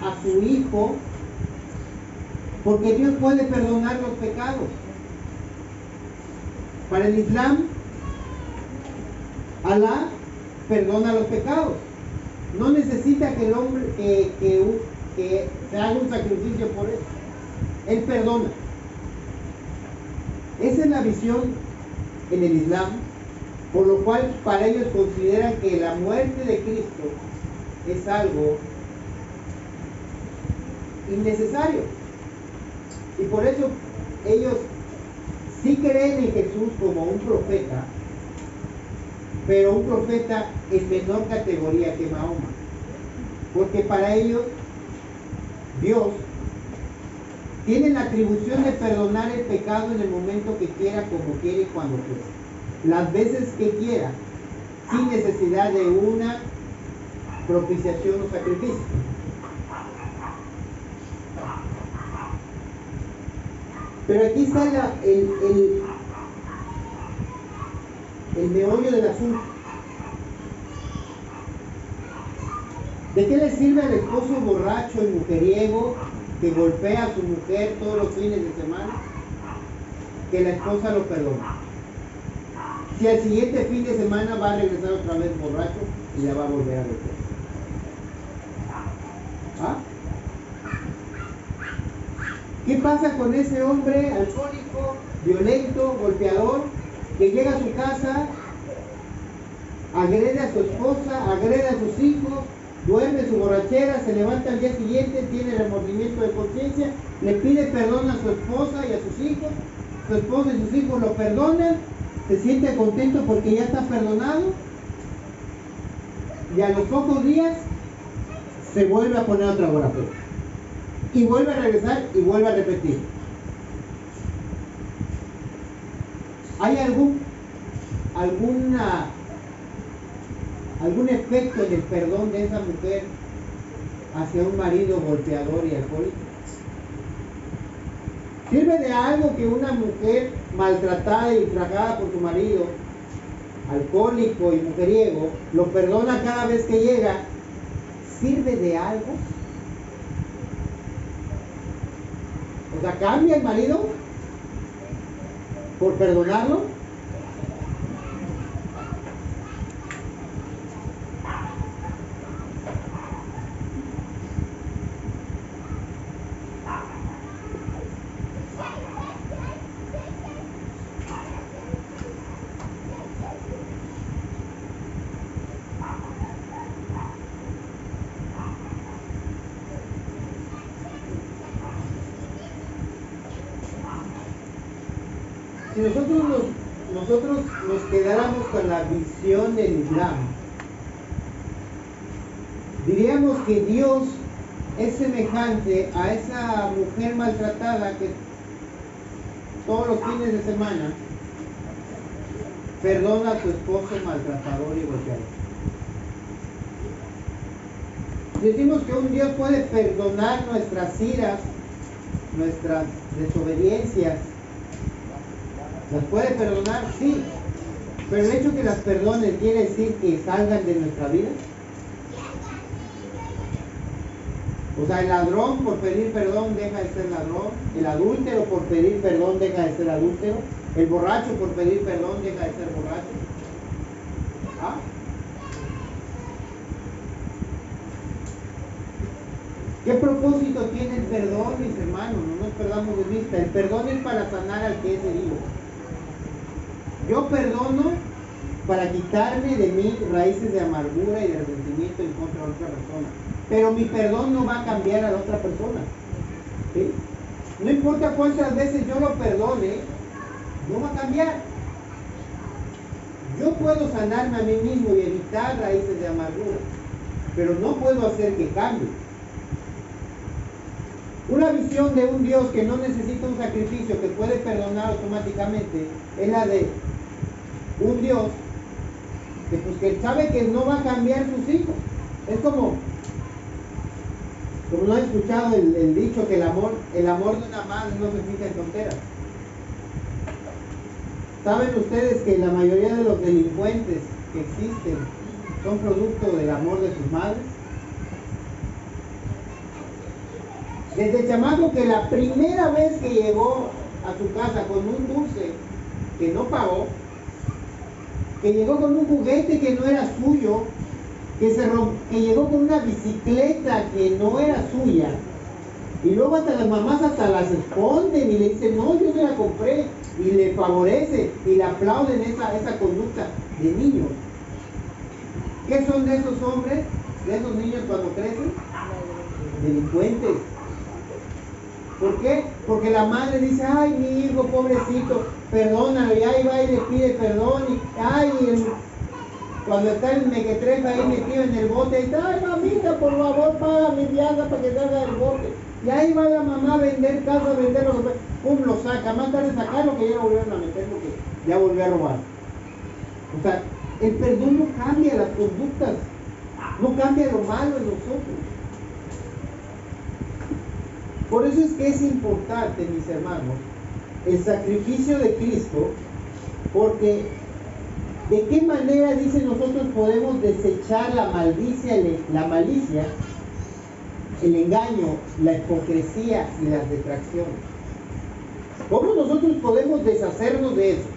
a su Hijo, porque Dios puede perdonar los pecados. Para el Islam, Alá perdona los pecados. No necesita que el hombre que se haga un sacrificio por él. Él perdona. Esa es la visión en el Islam, por lo cual para ellos consideran que la muerte de Cristo es algo innecesario. Y por eso ellos sí creen en Jesús como un profeta, pero un profeta en menor categoría que Mahoma. Porque para ellos, Dios tiene la atribución de perdonar el pecado en el momento que quiera, como quiere y cuando quiera. Las veces que quiera, sin necesidad de una propiciación o sacrificio. Pero aquí está el meollo del asunto. ¿De qué le sirve al esposo borracho y mujeriego que golpea a su mujer todos los fines de semana que la esposa lo perdone? Si al siguiente fin de semana va a regresar otra vez borracho y la va a volver a golpear. ¿Qué pasa con ese hombre alcohólico, violento, golpeador, que llega a su casa, agrede a su esposa, agrede a sus hijos, duerme su borrachera, se levanta al día siguiente, tiene remordimiento de conciencia, le pide perdón a su esposa y a sus hijos, su esposa y sus hijos lo perdonan, se siente contento porque ya está perdonado, y a los pocos días se vuelve a poner otra hora peor, y vuelve a regresar y vuelve a repetir? ¿Hay algún efecto en el perdón de esa mujer hacia un marido golpeador y alcohólico? ¿Sirve de algo que una mujer maltratada y ultrajada por su marido, alcohólico y mujeriego, lo perdona cada vez que llega? ¿Sirve de algo? O sea, ¿cambia el marido por perdonarlo? Si nosotros nos quedáramos con la visión del Islam, diríamos que Dios es semejante a esa mujer maltratada que todos los fines de semana perdona a su esposo maltratador y golpeador. Decimos que un Dios puede perdonar nuestras iras, nuestras desobediencias. ¿Las puede perdonar? Sí. Pero el hecho que las perdone quiere decir que salgan de nuestra vida. O sea, el ladrón por pedir perdón deja de ser ladrón. El adúltero por pedir perdón deja de ser adúltero. El borracho por pedir perdón deja de ser borracho. ¿Ah? ¿Qué propósito tiene el perdón, mis hermanos? No nos perdamos de vista. El perdón es para sanar al que es herido. Yo perdono para quitarme de mí raíces de amargura y de resentimiento en contra de otra persona. Pero mi perdón no va a cambiar a la otra persona. ¿Sí? No importa cuántas veces yo lo perdone, no va a cambiar. Yo puedo sanarme a mí mismo y evitar raíces de amargura, pero no puedo hacer que cambie. Una visión de un Dios que no necesita un sacrificio, que puede perdonar automáticamente, es la de un Dios que sabe que no va a cambiar sus hijos. Es como no he escuchado el dicho que el amor de una madre no se fija en tonteras. ¿Saben ustedes que la mayoría de los delincuentes que existen son producto del amor de sus madres? Desde chamaco, que la primera vez que llegó a su casa con un dulce que no pagó, que llegó con un juguete que no era suyo, que llegó con una bicicleta que no era suya, y luego hasta las mamás hasta las esconden y le dicen, no, yo no la compré, y le favorece y le aplauden esa conducta de niños. ¿Qué son de esos hombres, de esos niños cuando crecen? Delincuentes. ¿Por qué? Porque la madre dice, ay, mi hijo, pobrecito, perdónalo, y ahí va y le pide perdón, y ay, cuando está el mequetrefe ahí metido en el bote, dice, ay, mamita, por favor, paga mi vianda para que salga del bote. Y ahí va la mamá a vender casa, a vender lo que pum, lo saca, más tarde sacarlo que ya volvieron a meter lo que ya volvió a robar. O sea, el perdón no cambia las conductas, no cambia lo malo en nosotros. Por eso es que es importante, mis hermanos, el sacrificio de Cristo, porque ¿de qué manera, dice, nosotros podemos desechar la malicia, el engaño, la hipocresía y las detracciones? ¿Cómo nosotros podemos deshacernos de eso?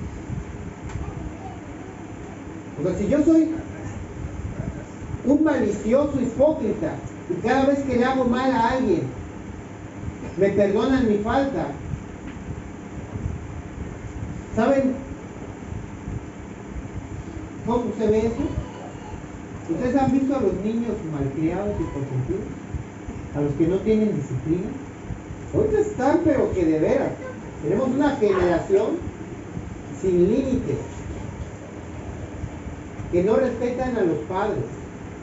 O sea, si yo soy un malicioso hipócrita y cada vez que le hago mal a alguien me perdonan mi falta. ¿Saben cómo se ve eso? ¿Ustedes han visto a los niños malcriados y consentidos? A los que no tienen disciplina. Ahorita están, pero que de veras. Tenemos una generación sin límites, que no respetan a los padres.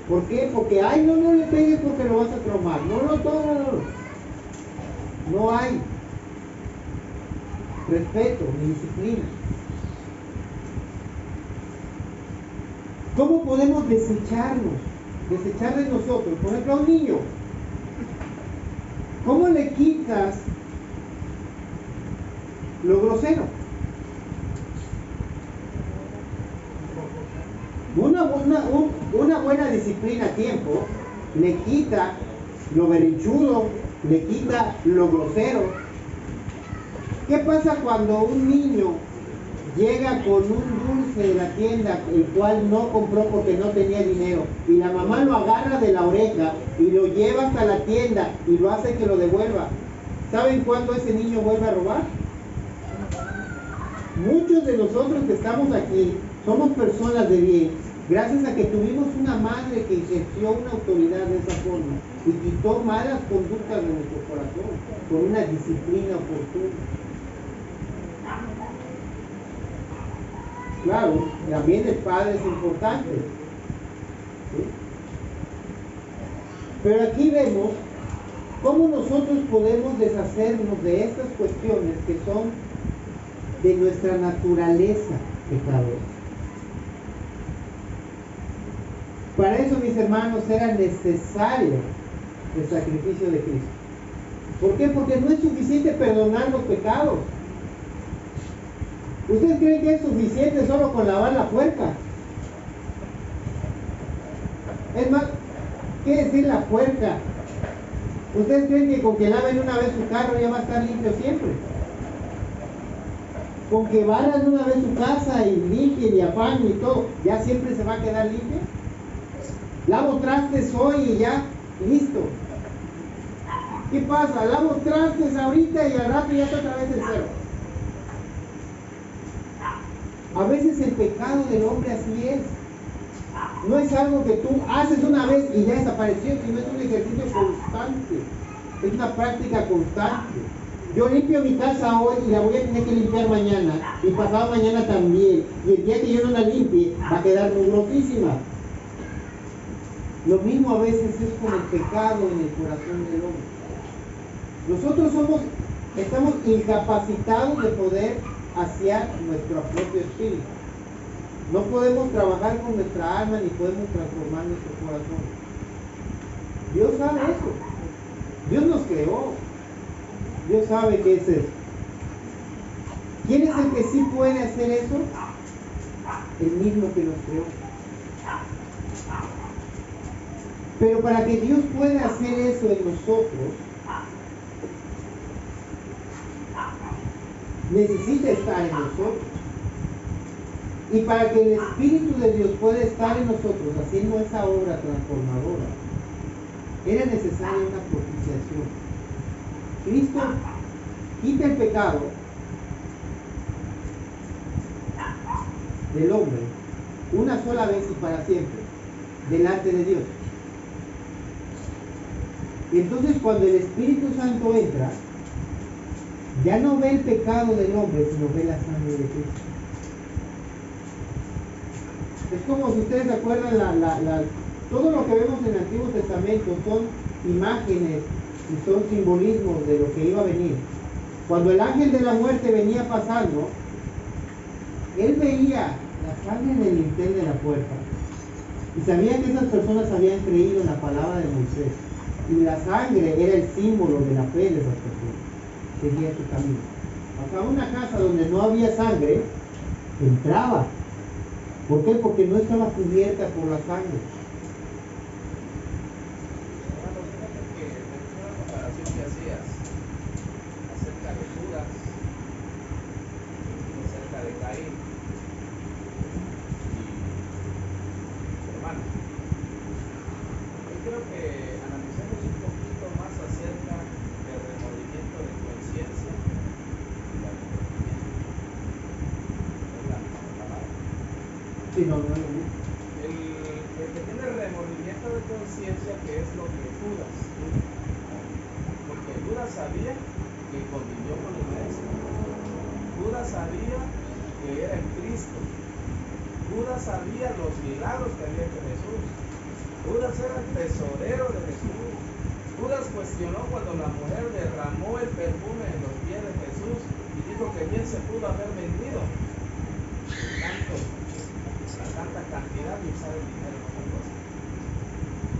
¿Por qué? Porque, ay, no le pegues porque lo vas a traumar. No hay respeto ni disciplina. ¿Cómo podemos desechar de nosotros? Por ejemplo, a un niño, ¿cómo le quitas lo grosero? Una buena disciplina a tiempo le quita lo berrinchudo, le quita lo grosero. ¿Qué pasa cuando un niño llega con un dulce de la tienda, el cual no compró porque no tenía dinero, y la mamá lo agarra de la oreja y lo lleva hasta la tienda y lo hace que lo devuelva? ¿Saben cuándo ese niño vuelve a robar? Muchos de nosotros que estamos aquí somos personas de bien, gracias a que tuvimos una madre que ejerció una autoridad de esa forma y quitó malas conductas de nuestro corazón con una disciplina oportuna. Claro, también el padre es importante, ¿sí? Pero aquí vemos cómo nosotros podemos deshacernos de estas cuestiones que son de nuestra naturaleza pecadora. Para eso, mis hermanos, era necesario el sacrificio de Cristo. ¿Por qué? Porque no es suficiente perdonar los pecados. ¿Ustedes creen que es suficiente solo con lavar la puerta? Es más, ¿qué decir la puerta? ¿Ustedes creen que con que laven una vez su carro ya va a estar limpio siempre? Con que barran una vez su casa y limpien y apañen y todo, ¿ya siempre se va a quedar limpio? Lavo trastes hoy y ya, listo. ¿Qué pasa? Lavo trastes ahorita y al rato ya está otra vez en cero. A veces el pecado del hombre así es. No es algo que tú haces una vez y ya desapareció, sino es un ejercicio constante. Es una práctica constante. Yo limpio mi casa hoy y la voy a tener que limpiar mañana. Y pasado mañana también. Y el día que yo no la limpie, va a quedar mugrosísima. Lo mismo a veces es con el pecado en el corazón del hombre. Nosotros estamos incapacitados de poder hacia nuestro propio espíritu. No podemos trabajar con nuestra alma ni podemos transformar nuestro corazón. Dios sabe eso. Dios nos creó. Dios sabe qué es eso. ¿Quién es el que sí puede hacer eso? El mismo que nos creó. Pero para que Dios pueda hacer eso en nosotros, necesita estar en nosotros. Y para que el Espíritu de Dios pueda estar en nosotros haciendo esa obra transformadora, era necesaria una propiciación. Cristo quita el pecado del hombre una sola vez y para siempre delante de Dios. Y entonces cuando el Espíritu Santo entra, ya no ve el pecado del hombre, sino ve la sangre de Cristo. Es como si ustedes se acuerdan, todo lo que vemos en el Antiguo Testamento son imágenes y son simbolismos de lo que iba a venir. Cuando el ángel de la muerte venía pasando, él veía la sangre en el dintel de la puerta y sabía que esas personas habían creído en la palabra de Moisés. Y la sangre era el símbolo de la fe de esas personas. Seguía su camino. Hasta una casa donde no había sangre, entraba. ¿Por qué? Porque no estaba cubierta por la sangre. Creo que analicemos un poquito más acerca del remordimiento Sí, no, no, no. El que tiene remordimiento de conciencia, que es lo que Judas, porque Judas sabía que convivió con la iglesia, Judas sabía que era el Cristo, Judas sabía los milagros que había hecho Jesús, Judas era el tesorero de Jesús. Judas cuestionó cuando la mujer derramó el perfume en los pies de Jesús y dijo que bien se pudo haber vendido tanta cantidad y usar el dinero en otra cosa.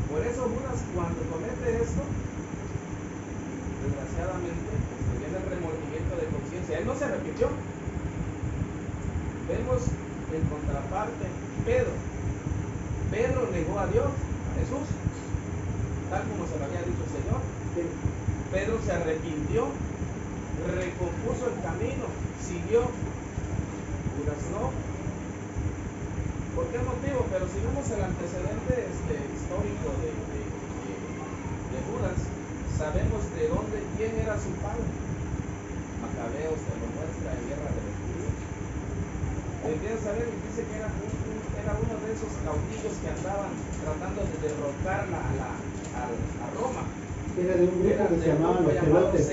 Por eso Judas, cuando comete esto, desgraciadamente, pues, viene el remordimiento de conciencia. Él no se arrepintió. Vemos en contraparte Pedro. Pedro negó a Dios, a Jesús, tal como se lo había dicho el Señor. Pedro se arrepintió, recompuso el camino, siguió. Judas no. ¿Por qué motivo? Pero si vemos el antecedente histórico de Judas, sabemos de dónde, quién era su padre. Macabeos te lo muestra en Guerra de los Judíos. Quieren saber, y dice que era uno de esos caudillos que andaban tratando de derrocar a Roma. Era de un grupo que se llamaban los celotes.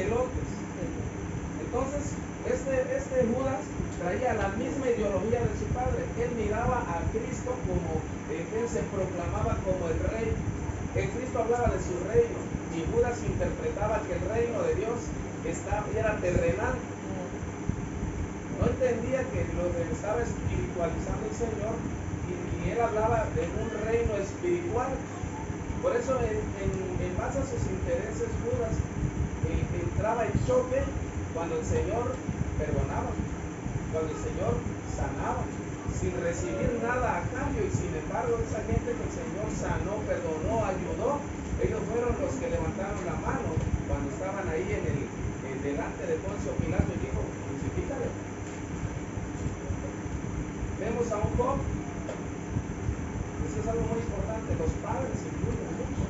Entonces, este Judas traía la misma ideología de su padre. Él miraba a Cristo como él se proclamaba como el rey. El Cristo hablaba de su reino y Judas interpretaba que el reino de Dios era terrenal. No entendía que lo que estaba espiritualizando el Señor y él hablaba de un reino espiritual. Por eso en base a sus intereses Judas entraba en choque cuando el Señor perdonaba, cuando el Señor sanaba, sin recibir nada a cambio. Y sin embargo, esa gente que el Señor sanó, perdonó, ayudó, ellos fueron los que levantaron la mano cuando estaban ahí delante de Poncio Pilato y dijo: crucifícale. Vemos a un Job. Eso es algo muy importante. Los padres influyen mucho.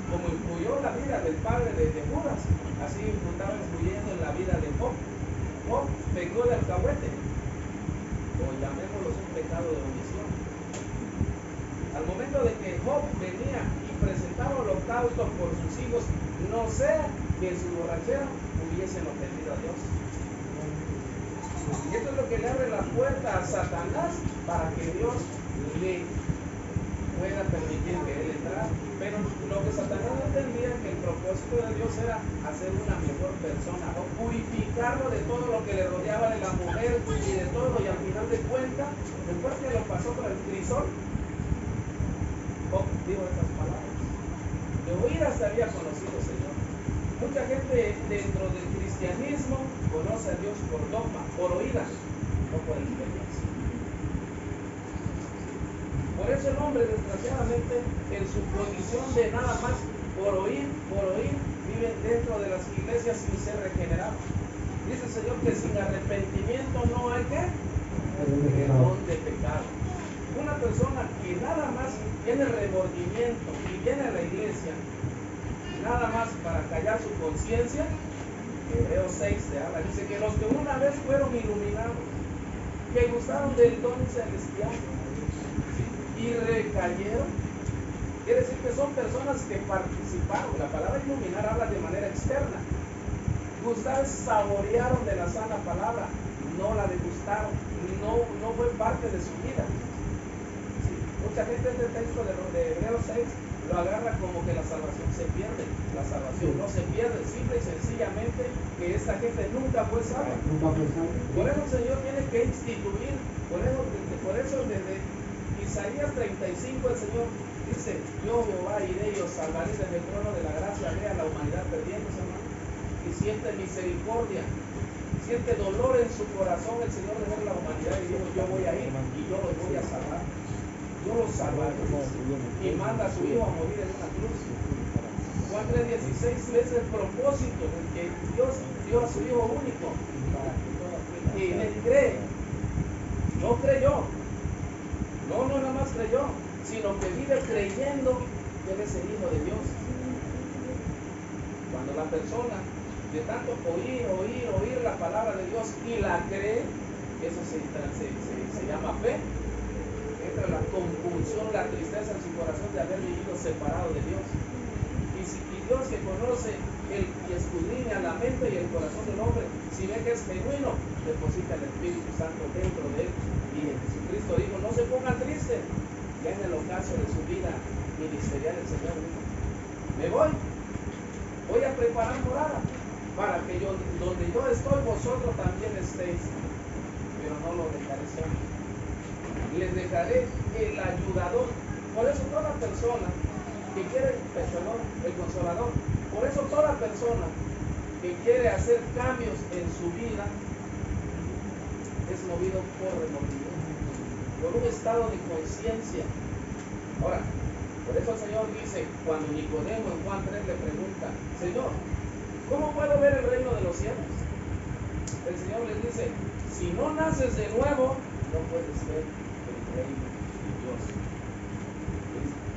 Como influyó la vida del padre de Judas, así estaba influyendo en la vida de Job. Job pecó de alcahuete, o llamémoslo un pecado de omisión. Al momento de que Job venía y presentaba holocausto por sus hijos, no sea que en su borrachera hubiesen ofendido a Dios. Y esto es lo que le abre la puerta a Satanás para que Dios le pueda permitir que él entrara. Pero lo que Satanás no entendía, que el propósito de Dios era hacer una mejor persona, o purificarlo de todo lo que le rodeaba, de la mujer y de todo, y al final de cuentas, después que lo pasó por el crisol, digo estas palabras: de oír hasta había conocido al Señor. Mucha gente dentro del cristianismo conoce a Dios por dogma, por oídas, no por experiencia. Por eso el hombre, desgraciadamente, en su condición de nada más por oír, vive dentro de las iglesias sin ser regenerado. Dice el Señor que sin arrepentimiento no hay ¿qué? Perdón de pecado. Una persona que nada más tiene remordimiento y viene a la iglesia nada más para callar su conciencia, Hebreos 6 te habla, dice que los que una vez fueron iluminados, que gustaron del don celestial y recayeron, quiere decir que son personas que participaron. La palabra iluminar habla de manera externa. Gustar, saborearon de la sana palabra, no la degustaron, no fue parte de su vida. Sí, mucha gente este texto de Hebreos 6 lo agarra como que la salvación se pierde. La salvación no se pierde, simple y sencillamente que esta gente nunca fue salva. Por eso el Señor tiene que instituir, por eso desde Isaías 35 el Señor dice: yo Jehová iré y os salvaré desde el trono de la gracia, haré a la humanidad perdiéndose, hermano. Y siente misericordia, siente dolor en su corazón el Señor de ver la humanidad, y dijo: yo voy a ir y yo los voy a salvar. Yo los salvaré. Y manda a su hijo a morir en una cruz. Juan 3:16 es el propósito de que Dios dio a su hijo único para que todo aquel que en él cree, no creyó, no nada más creyó, sino que vive creyendo que él es el hijo de Dios. Cuando la persona de tanto oír la palabra de Dios y la cree, eso se llama fe. Entra compulsión, la tristeza en su corazón de haber vivido separado de Dios. Y Dios, que conoce y escudriña la mente y el corazón del hombre, si ve que es genuino, deposita el Espíritu Santo dentro de él. Y Jesucristo dijo: no se pongan tristes. Ya en el ocaso de su vida ministerial, el Señor dijo: me voy a preparar morada, para que donde yo estoy, vosotros también estéis. Pero no lo dejaré solo, les dejaré el ayudador. Por eso toda persona que quiere, el consolador, por eso toda persona que quiere hacer cambios en su vida es movido por remordimiento, por un estado de conciencia. Ahora, por eso el Señor dice, cuando Nicodemo en Juan 3 le pregunta: Señor, ¿cómo puedo ver el reino de los cielos? El Señor les dice: si no naces de nuevo, no puedes ver el reino de Dios.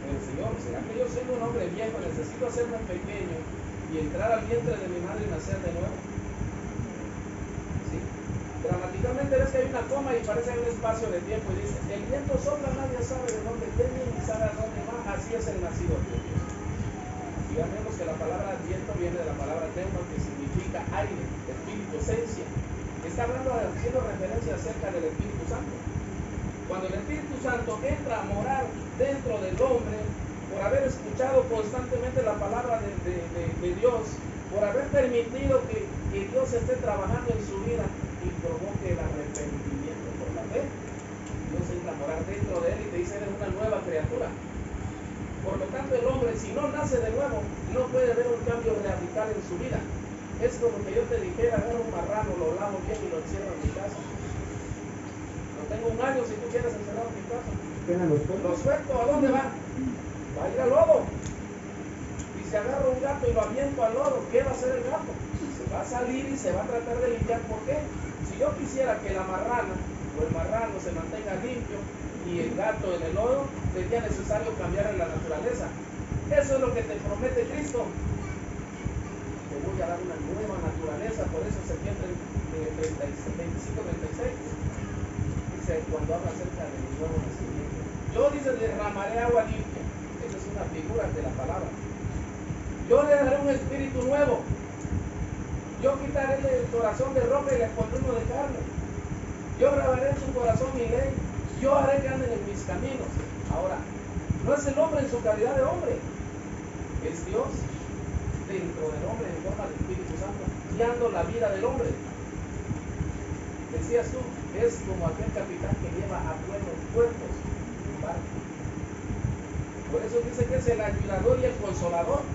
El Señor: ¿será que yo, siendo un hombre viejo, necesito hacerme pequeño y entrar al vientre de mi madre y nacer de nuevo? ¿Sí? Dramáticamente ves que hay una coma y parece que hay un espacio de tiempo y dice: el viento sopla, nadie sabe de dónde viene ni sabe a dónde va. Así es el nacido de Dios. Y ya vemos que la palabra viento viene de la palabra pneuma, que significa aire, espíritu, esencia. Está haciendo referencia acerca del Espíritu Santo. Cuando el Espíritu Santo entra a morar dentro del hombre, por haber escuchado constantemente la palabra de Dios, por haber permitido que Dios esté trabajando en su vida y provoque el arrepentimiento por la fe, Dios entra a morar dentro de él y te dice: eres una nueva criatura. Por lo tanto, el hombre, si no nace de nuevo, no puede ver un cambio radical en su vida. Es como que yo te dijera: agarro un marrano, lo lavo bien y lo encierro en mi casa. No tengo un año, si tú quieres encerrar en mi casa. Lo suelto, ¿a dónde va? Va a ir al lodo. Y si agarro un gato y lo aviento al lodo, ¿qué va a hacer el gato? Se va a salir y se va a tratar de limpiar. ¿Por qué? Si yo quisiera que la marrana o el marrano se mantenga limpio y el gato en el lodo, sería necesario cambiar en la naturaleza. Eso es lo que te promete Cristo. Te voy a dar una nueva naturaleza. Por eso Septiembre 25-36 dice, cuando habla acerca del nuevo nacimiento: yo, dice, derramaré agua limpia. Esa es una figura de la palabra. Yo le daré un espíritu nuevo. Yo quitaré el corazón de roca y le pondré uno de carne. Yo grabaré en su corazón mi ley. Yo haré que anden en mis caminos. Ahora, no es el hombre en su calidad de hombre, es Dios dentro del hombre en forma del Espíritu Santo, guiando la vida del hombre. Decías tú, es como aquel capitán que lleva a buenos puertos un barco. Por eso dice que es el ayudador y el consolador,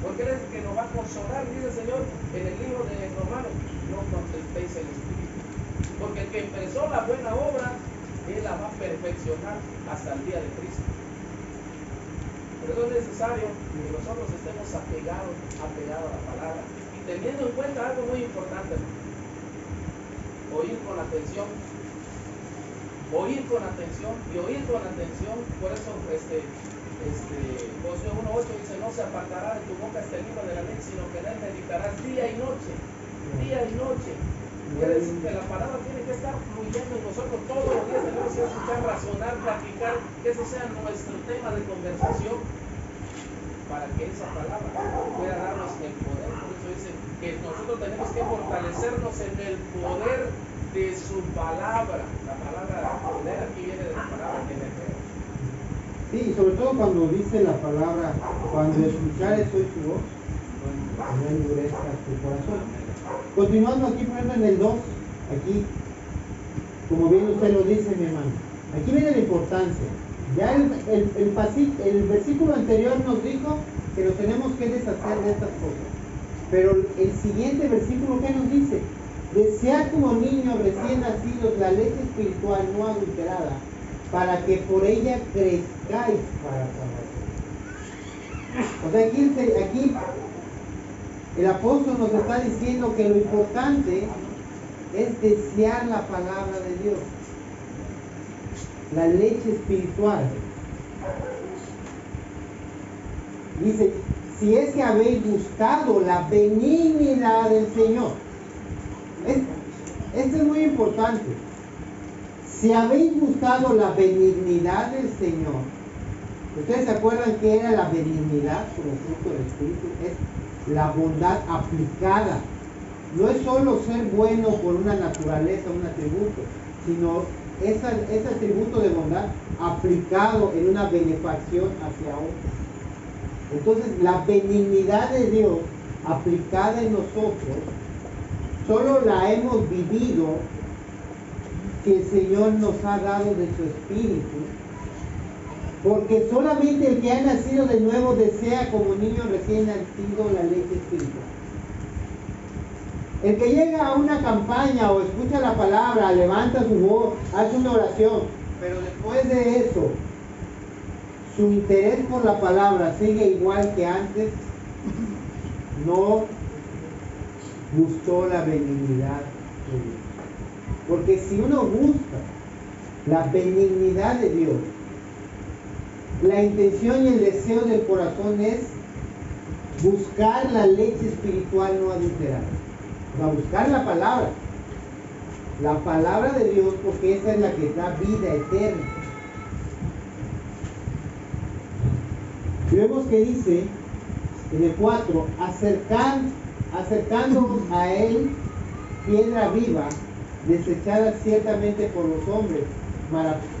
porque él es el que nos va a consolar. Dice el Señor en el libro de Romanos: no contristéis el Espíritu, porque el que empezó la buena obra, él la va a perfeccionar hasta el día de Cristo. Por eso es necesario que nosotros estemos apegados a la palabra y teniendo en cuenta algo muy importante: oír con atención. Oír con atención y oír con atención. Por eso Josué 1:8 dice: no se apartará de tu boca este libro de la ley, sino que en él meditarás día y noche. Día y noche. Quiere decir que la palabra tiene que estar fluyendo en nosotros todos los días. Tenemos que escuchar, razonar, platicar, que ese sea nuestro tema de conversación, para que esa palabra pueda darnos el poder. Por eso dice que nosotros tenemos que fortalecernos en el poder de su palabra. La palabra poder aquí viene de la palabra que me creo. Sí, sobre todo cuando dice la palabra: cuando escuchares hoy su voz, no endurezcas tu corazón. Continuando aquí, por ejemplo, en el 2, aquí, como bien usted lo dice, mi hermano, aquí viene la importancia. Ya el versículo anterior nos dijo que nos tenemos que deshacer de estas cosas. Pero el siguiente versículo, ¿qué nos dice? Desead como niños recién nacidos la leche espiritual no adulterada, para que por ella crezcáis para salvación. O sea, aquí el apóstol nos está diciendo que lo importante es desear la palabra de Dios, la leche espiritual. Dice: si es que habéis buscado la benignidad del Señor. Esto es muy importante. Si habéis buscado la benignidad del Señor, ¿ustedes se acuerdan qué era la benignidad como fruto del Espíritu? Es la bondad aplicada. No es solo ser bueno por una naturaleza, un atributo, sino ese atributo de bondad aplicado en una benefacción hacia otros. Entonces, la benignidad de Dios aplicada en nosotros, solo la hemos vivido si el Señor nos ha dado de su Espíritu, porque solamente el que ha nacido de nuevo desea como niño recién nacido la leche espiritual. El que llega a una campaña o escucha la palabra, levanta su voz, hace una oración, pero después de eso, su interés por la palabra sigue igual que antes, no gustó la benignidad de Dios. Porque si uno busca la benignidad de Dios, la intención y el deseo del corazón es buscar la leche espiritual no adulterada. O sea, buscar la palabra de Dios, porque esa es la que da vida eterna. Y vemos que dice en el 4, acercándonos a él, piedra viva, desechada ciertamente por los hombres,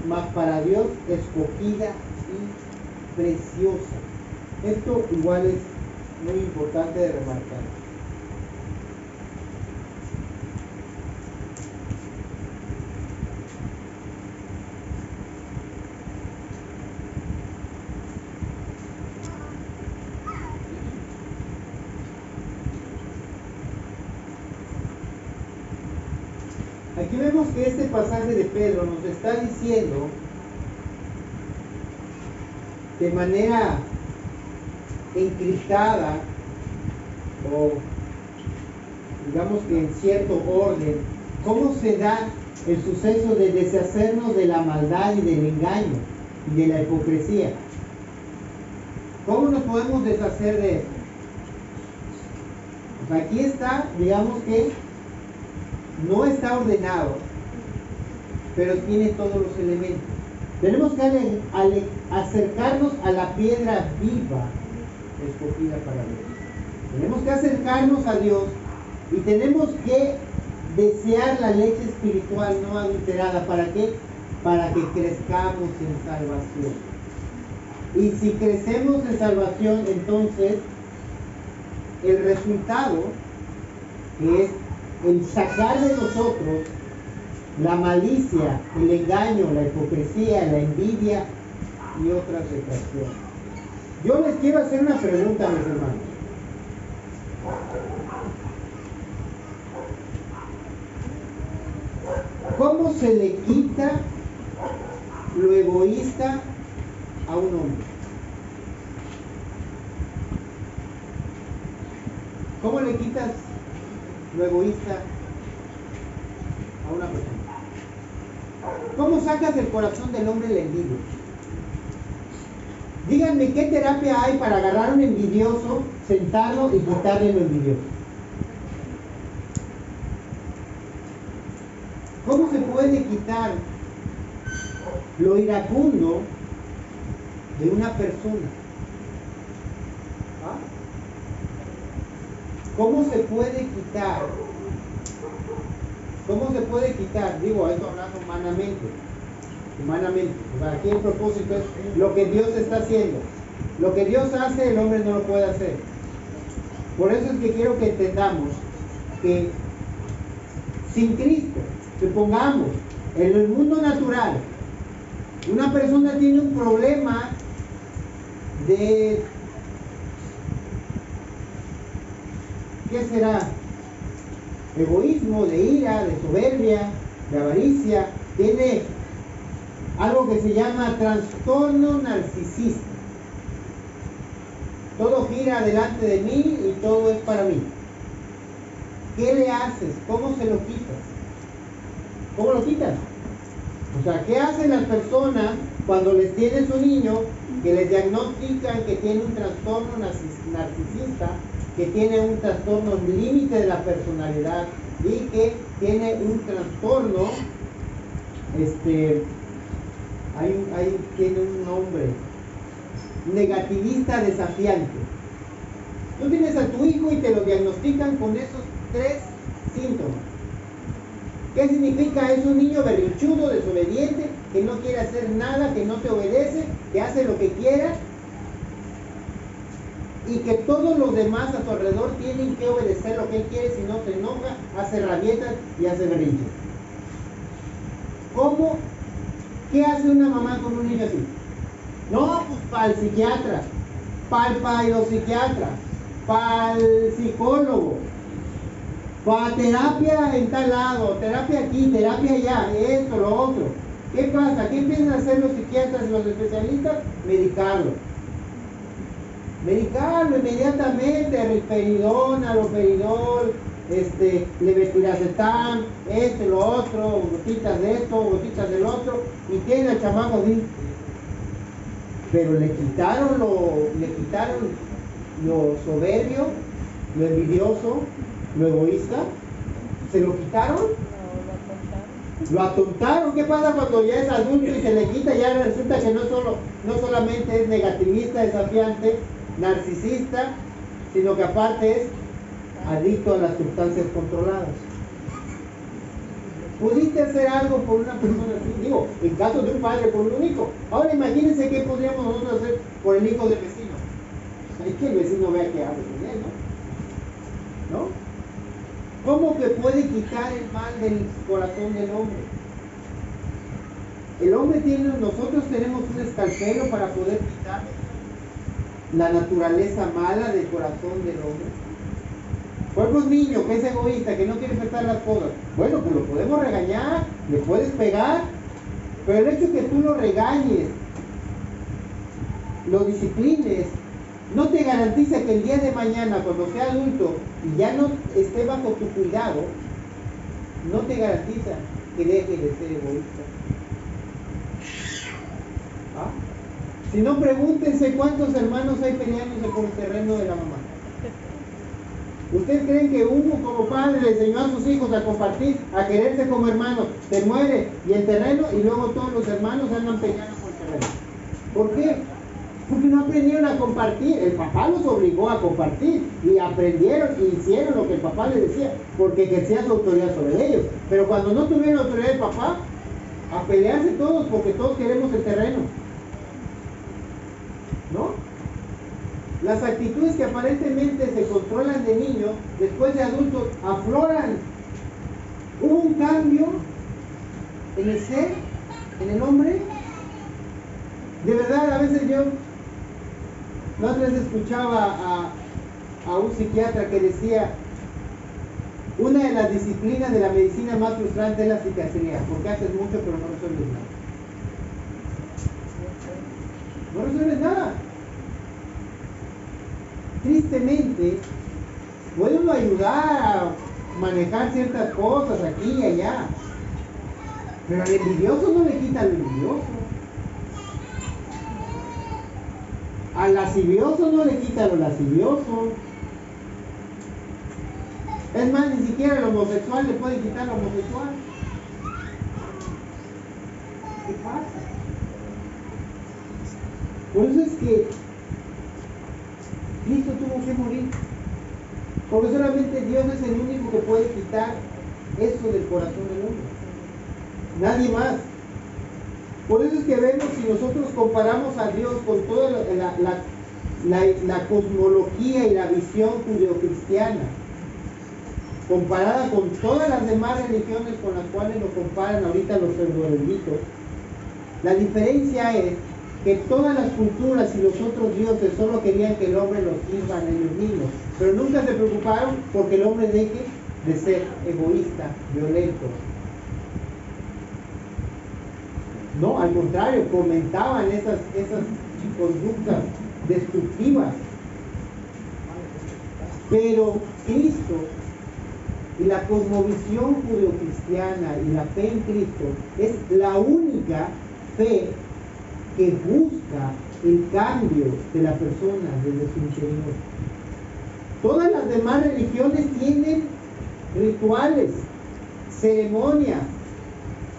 mas para Dios escogida y preciosa. Esto igual es muy importante de remarcar. Aquí vemos que este pasaje de Pedro nos está diciendo de manera encriptada o digamos que en cierto orden cómo se da el suceso de deshacernos de la maldad y del engaño y de la hipocresía. ¿Cómo nos podemos deshacer de eso? Pues aquí está, digamos que no está ordenado, pero tiene todos los elementos. Tenemos que acercarnos a la piedra viva escogida para Dios. Tenemos que acercarnos a Dios y tenemos que desear la leche espiritual no adulterada. ¿Para qué? Para que crezcamos en salvación. Y si crecemos en salvación, entonces el resultado, que es el sacar de nosotros la malicia, el engaño, la hipocresía, la envidia y otras retracciones. Yo les quiero hacer una pregunta, mis hermanos. ¿Cómo se le quita lo egoísta a un hombre? ¿Cómo le quitas lo egoísta a una persona? ¿Cómo sacas del corazón del hombre la envidia? Díganme qué terapia hay para agarrar a un envidioso, sentarlo y quitarle lo envidioso. ¿Cómo se puede quitar lo iracundo de una persona? ¿Ah? ¿Cómo se puede quitar? ¿Cómo se puede quitar? Digo, esto hablando humanamente. O sea, aquí el propósito es lo que Dios está haciendo. Lo que Dios hace, el hombre no lo puede hacer. Por eso es que quiero que entendamos que sin Cristo, supongamos, en el mundo natural, una persona tiene un problema de, ¿qué será? Egoísmo, de ira, de soberbia, de avaricia, tiene algo que se llama trastorno narcisista. Todo gira delante de mí y todo es para mí. ¿Qué le haces? ¿Cómo se lo quitas? ¿Cómo lo quitas? O sea, ¿qué hacen las personas cuando les tienes un niño que les diagnostican que tiene un trastorno narcisista, que tiene un trastorno límite de la personalidad y que tiene un trastorno Tiene un nombre, negativista desafiante. Tú tienes a tu hijo y te lo diagnostican con esos 3 síntomas. ¿Qué significa? Es un niño berrinchudo, desobediente, que no quiere hacer nada, que no te obedece, que hace lo que quiera, y que todos los demás a su alrededor tienen que obedecer lo que él quiere, si no se enoja, hace rabietas y hace berrinches. ¿Cómo? ¿Qué hace una mamá con un niño así? No, pues para el psiquiatra, para el psiquiatra, para el psicólogo, para terapia en tal lado, terapia aquí, terapia allá, esto, lo otro. ¿Qué pasa? ¿Qué empiezan a hacer los psiquiatras y los especialistas? Medicarlo inmediatamente, risperidón, aloperidol, levetiracetam, esto y lo otro, gotitas de esto, gotitas del otro, y tiene al chamaco así. Pero le quitaron lo soberbio, lo envidioso, lo egoísta. ¿Se lo quitaron? Lo atontaron. ¿Qué pasa cuando ya es adulto y se le quita? Ya resulta que no solamente es negativista, desafiante, narcisista, sino que aparte es adicto a las sustancias controladas. ¿Pudiste hacer algo por una persona así? Digo, en caso de un padre por un hijo. Ahora imagínense qué podríamos nosotros hacer por el hijo del vecino. Es que el vecino vea que hable con él, ¿no? ¿Cómo que puede quitar el mal del corazón del hombre? Nosotros tenemos un escalpelo para poder quitar la naturaleza mala del corazón del hombre. Por ejemplo, un niño que es egoísta, que no quiere aceptar las cosas, bueno, pues lo podemos regañar, le puedes pegar, pero el hecho de que tú lo regañes, lo disciplines, no te garantiza que el día de mañana, cuando sea adulto y ya no esté bajo tu cuidado, no te garantiza que deje de ser egoísta. ¿Ah? Si no, pregúntense cuántos hermanos hay peleándose por el terreno de la mamá. ¿Ustedes creen que uno como padre le enseñó a sus hijos a compartir, a quererse como hermanos, se muere y el terreno, y luego todos los hermanos andan peleando por el terreno? ¿Por qué? Porque no aprendieron a compartir. El papá los obligó a compartir y aprendieron y hicieron lo que el papá les decía, porque ejercía su autoridad sobre ellos. Pero cuando no tuvieron autoridad del papá, a pelearse todos porque todos queremos el terreno, ¿no? Las actitudes que aparentemente se controlan de niños, después de adultos, afloran. Hubo un cambio en el ser, en el hombre. De verdad, a veces yo, la otra vez escuchaba a un psiquiatra que decía, una de las disciplinas de la medicina más frustrante es la psiquiatría, porque haces mucho pero no resuelves nada. No resuelves nada. Tristemente, puede uno ayudar a manejar ciertas cosas aquí y allá, pero al envidioso no le quita lo envidioso. Al lascivioso no le quita lo lascivioso. Es más, ni siquiera el homosexual le puede quitar lo homosexual. ¿Qué pasa? Por eso es que Cristo tuvo que morir, porque solamente Dios es el único que puede quitar eso del corazón del hombre, nadie más. Por eso es que vemos, si nosotros comparamos a Dios con toda la cosmología y la visión judeocristiana, comparada con todas las demás religiones con las cuales lo comparan ahorita los pseudo-eruditos, la diferencia es que todas las culturas y los otros dioses solo querían que el hombre los sirva a ellos mismos, pero nunca se preocuparon porque el hombre deje de ser egoísta, violento. No, al contrario, fomentaban esas conductas destructivas. Pero Cristo y la cosmovisión judeocristiana y la fe en Cristo es la única fe que busca el cambio de la persona desde su interior. Todas las demás religiones tienen rituales, ceremonias,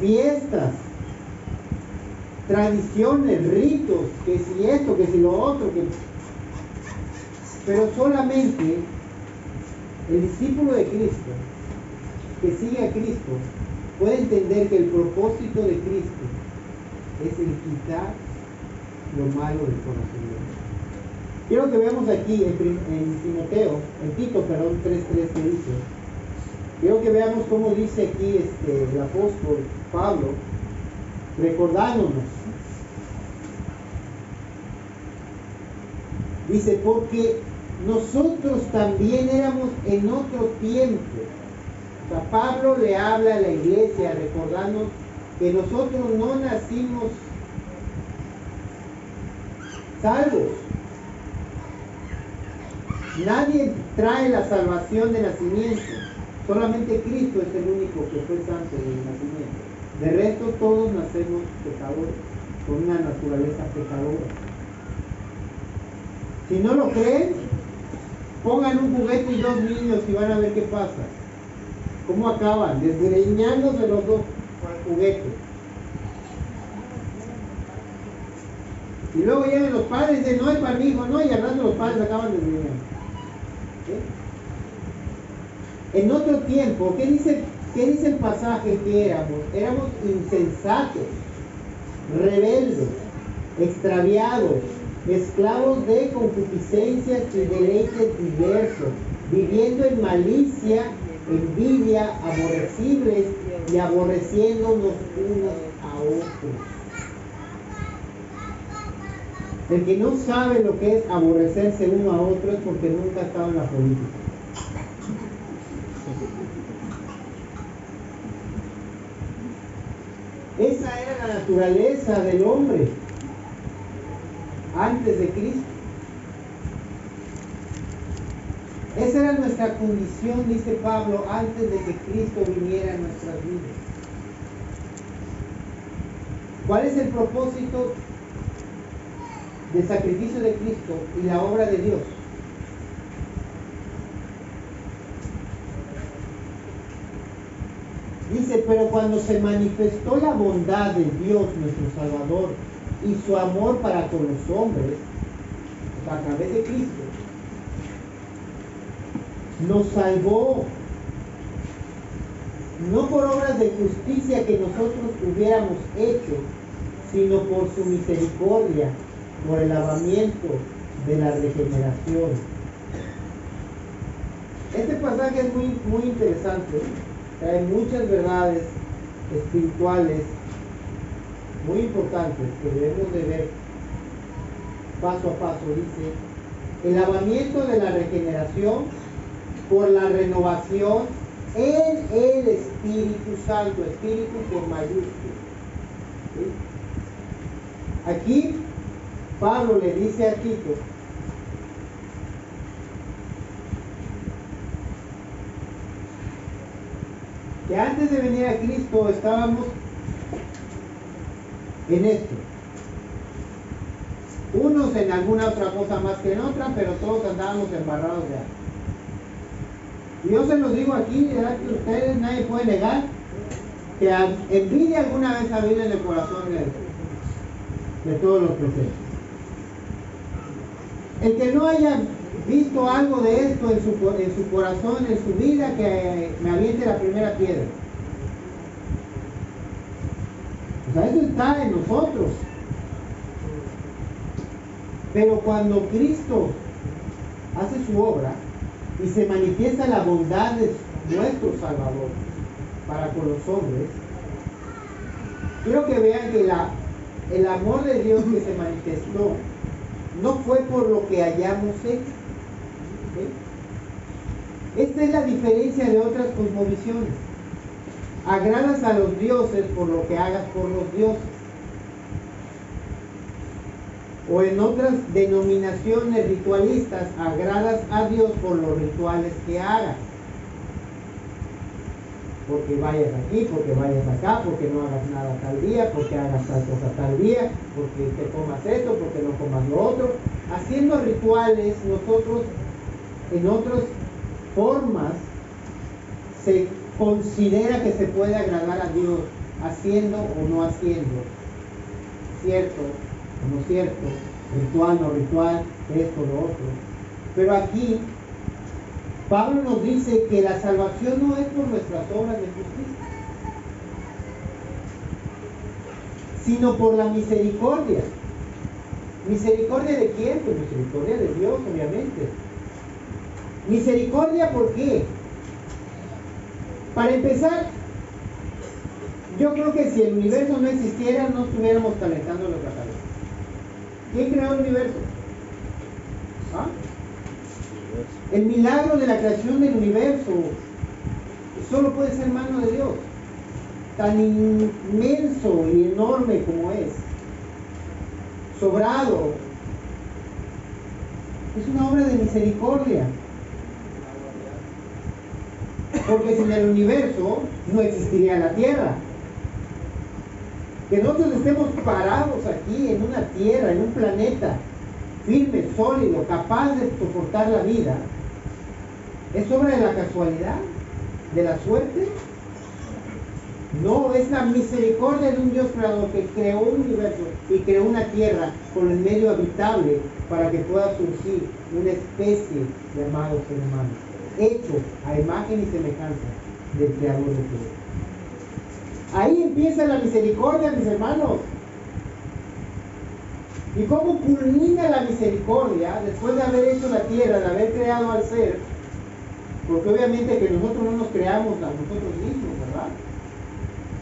fiestas, tradiciones, ritos, que si esto, que si lo otro, pero solamente el discípulo de Cristo, que sigue a Cristo, puede entender que el propósito de Cristo es el quitar lo malo del corazón de Dios. Quiero que veamos aquí en Tito 3:3 que dice. Quiero que veamos cómo dice aquí el apóstol Pablo, recordándonos. Dice, porque nosotros también éramos en otro tiempo. O sea, Pablo le habla a la iglesia recordando que nosotros no nacimos salvos. Nadie trae la salvación de nacimiento. Solamente Cristo es el único que fue santo de nacimiento. De resto todos nacemos pecadores, con una naturaleza pecadora. Si no lo creen, pongan un juguete y 2 niños y van a ver qué pasa. ¿Cómo acaban? Desgreñándose los dos juguetes. Y luego llegan los padres y dicen, no es para mi hijo, no, y al rato los padres acaban desgreñando. ¿Sí? En otro tiempo, ¿qué dice el pasaje que éramos? Éramos insensatos, rebeldes, extraviados, esclavos de concupiscencias y deleites diversos, viviendo en malicia, envidia, aborrecibles y aborreciéndonos unos a otros. El que no sabe lo que es aborrecerse uno a otro es porque nunca ha estado en la política. Esa era la naturaleza del hombre antes de Cristo. Esa era nuestra condición, dice Pablo, antes de que Cristo viniera en nuestras vidas. ¿Cuál es el propósito del sacrificio de Cristo y la obra de Dios? Dice, pero cuando se manifestó la bondad de Dios, nuestro Salvador, y su amor para con los hombres, a través de Cristo, nos salvó, no por obras de justicia que nosotros hubiéramos hecho, sino por su misericordia, por el lavamiento de la regeneración. Este pasaje es muy interesante, trae muchas verdades espirituales muy importantes que debemos de ver paso a paso. Dice, el lavamiento de la regeneración por la renovación en el Espíritu Santo, Espíritu con mayúsculas. ¿Sí? Aquí Pablo le dice a Tito que antes de venir a Cristo estábamos en esto. Unos en alguna otra cosa más que en otra, pero todos andábamos embarrados de algo. Y yo se los digo aquí, delante de ustedes, nadie puede negar que envidia alguna vez ha habido en el corazón de todos los presentes. El que no haya visto algo de esto en su corazón, en su vida, que me aviente la primera piedra. O sea, eso está en nosotros. Pero cuando Cristo hace su obra y se manifiesta la bondad de nuestro Salvador para con los hombres, quiero que vean que el amor de Dios que se manifestó no fue por lo que hayamos hecho. ¿Sí? Esta es la diferencia de otras cosmovisiones. Agradas a los dioses por lo que hagas por los dioses. O en otras denominaciones ritualistas, agradas a Dios por los rituales que hagas. Porque vayas aquí, porque vayas acá, porque no hagas nada tal día, porque hagas tal cosa tal día, porque te comas esto, porque no comas lo otro. Haciendo rituales, nosotros en otras formas se considera que se puede agradar a Dios haciendo o no haciendo, cierto o no cierto, ritual, no ritual, esto, lo otro. Pero aquí Pablo nos dice que la salvación no es por nuestras obras de justicia, sino por la misericordia. ¿Misericordia de quién? Pues misericordia de Dios, obviamente. ¿Misericordia por qué? Para empezar, yo creo que si el universo no existiera, no estuviéramos calentando nuestra cabeza. ¿Quién creó el universo? ¿Ah? El milagro de la creación del universo solo puede ser mano de Dios, tan inmenso y enorme como es, sobrado. Es una obra de misericordia, porque sin el universo no existiría la tierra. Que nosotros estemos parados aquí en una tierra, en un planeta firme, sólido, capaz de soportar la vida, ¿es obra de la casualidad? ¿De la suerte? No, es la misericordia de un Dios creador que creó un universo y creó una tierra con el medio habitable para que pueda surgir una especie de amados seres humanos, hecho a imagen y semejanza del creador de todo. Ahí empieza la misericordia, mis hermanos. ¿Y cómo culmina la misericordia después de haber hecho la tierra, de haber creado al ser? Porque obviamente que nosotros no nos creamos a nosotros mismos, ¿verdad?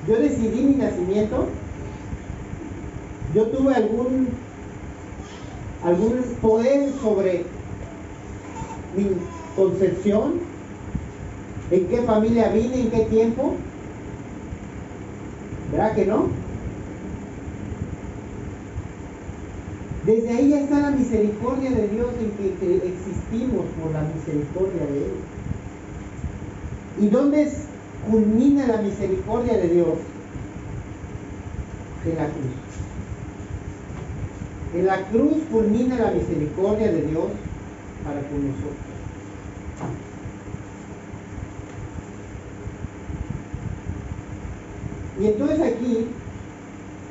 Yo decidí mi nacimiento. Yo tuve algún poder sobre mi concepción, en qué familia vine, en qué tiempo. ¿Verdad que no? Desde ahí ya está la misericordia de Dios, en que existimos por la misericordia de Él. ¿Y dónde culmina la misericordia de Dios? En la cruz. En la cruz culmina la misericordia de Dios para con nosotros. Y entonces aquí,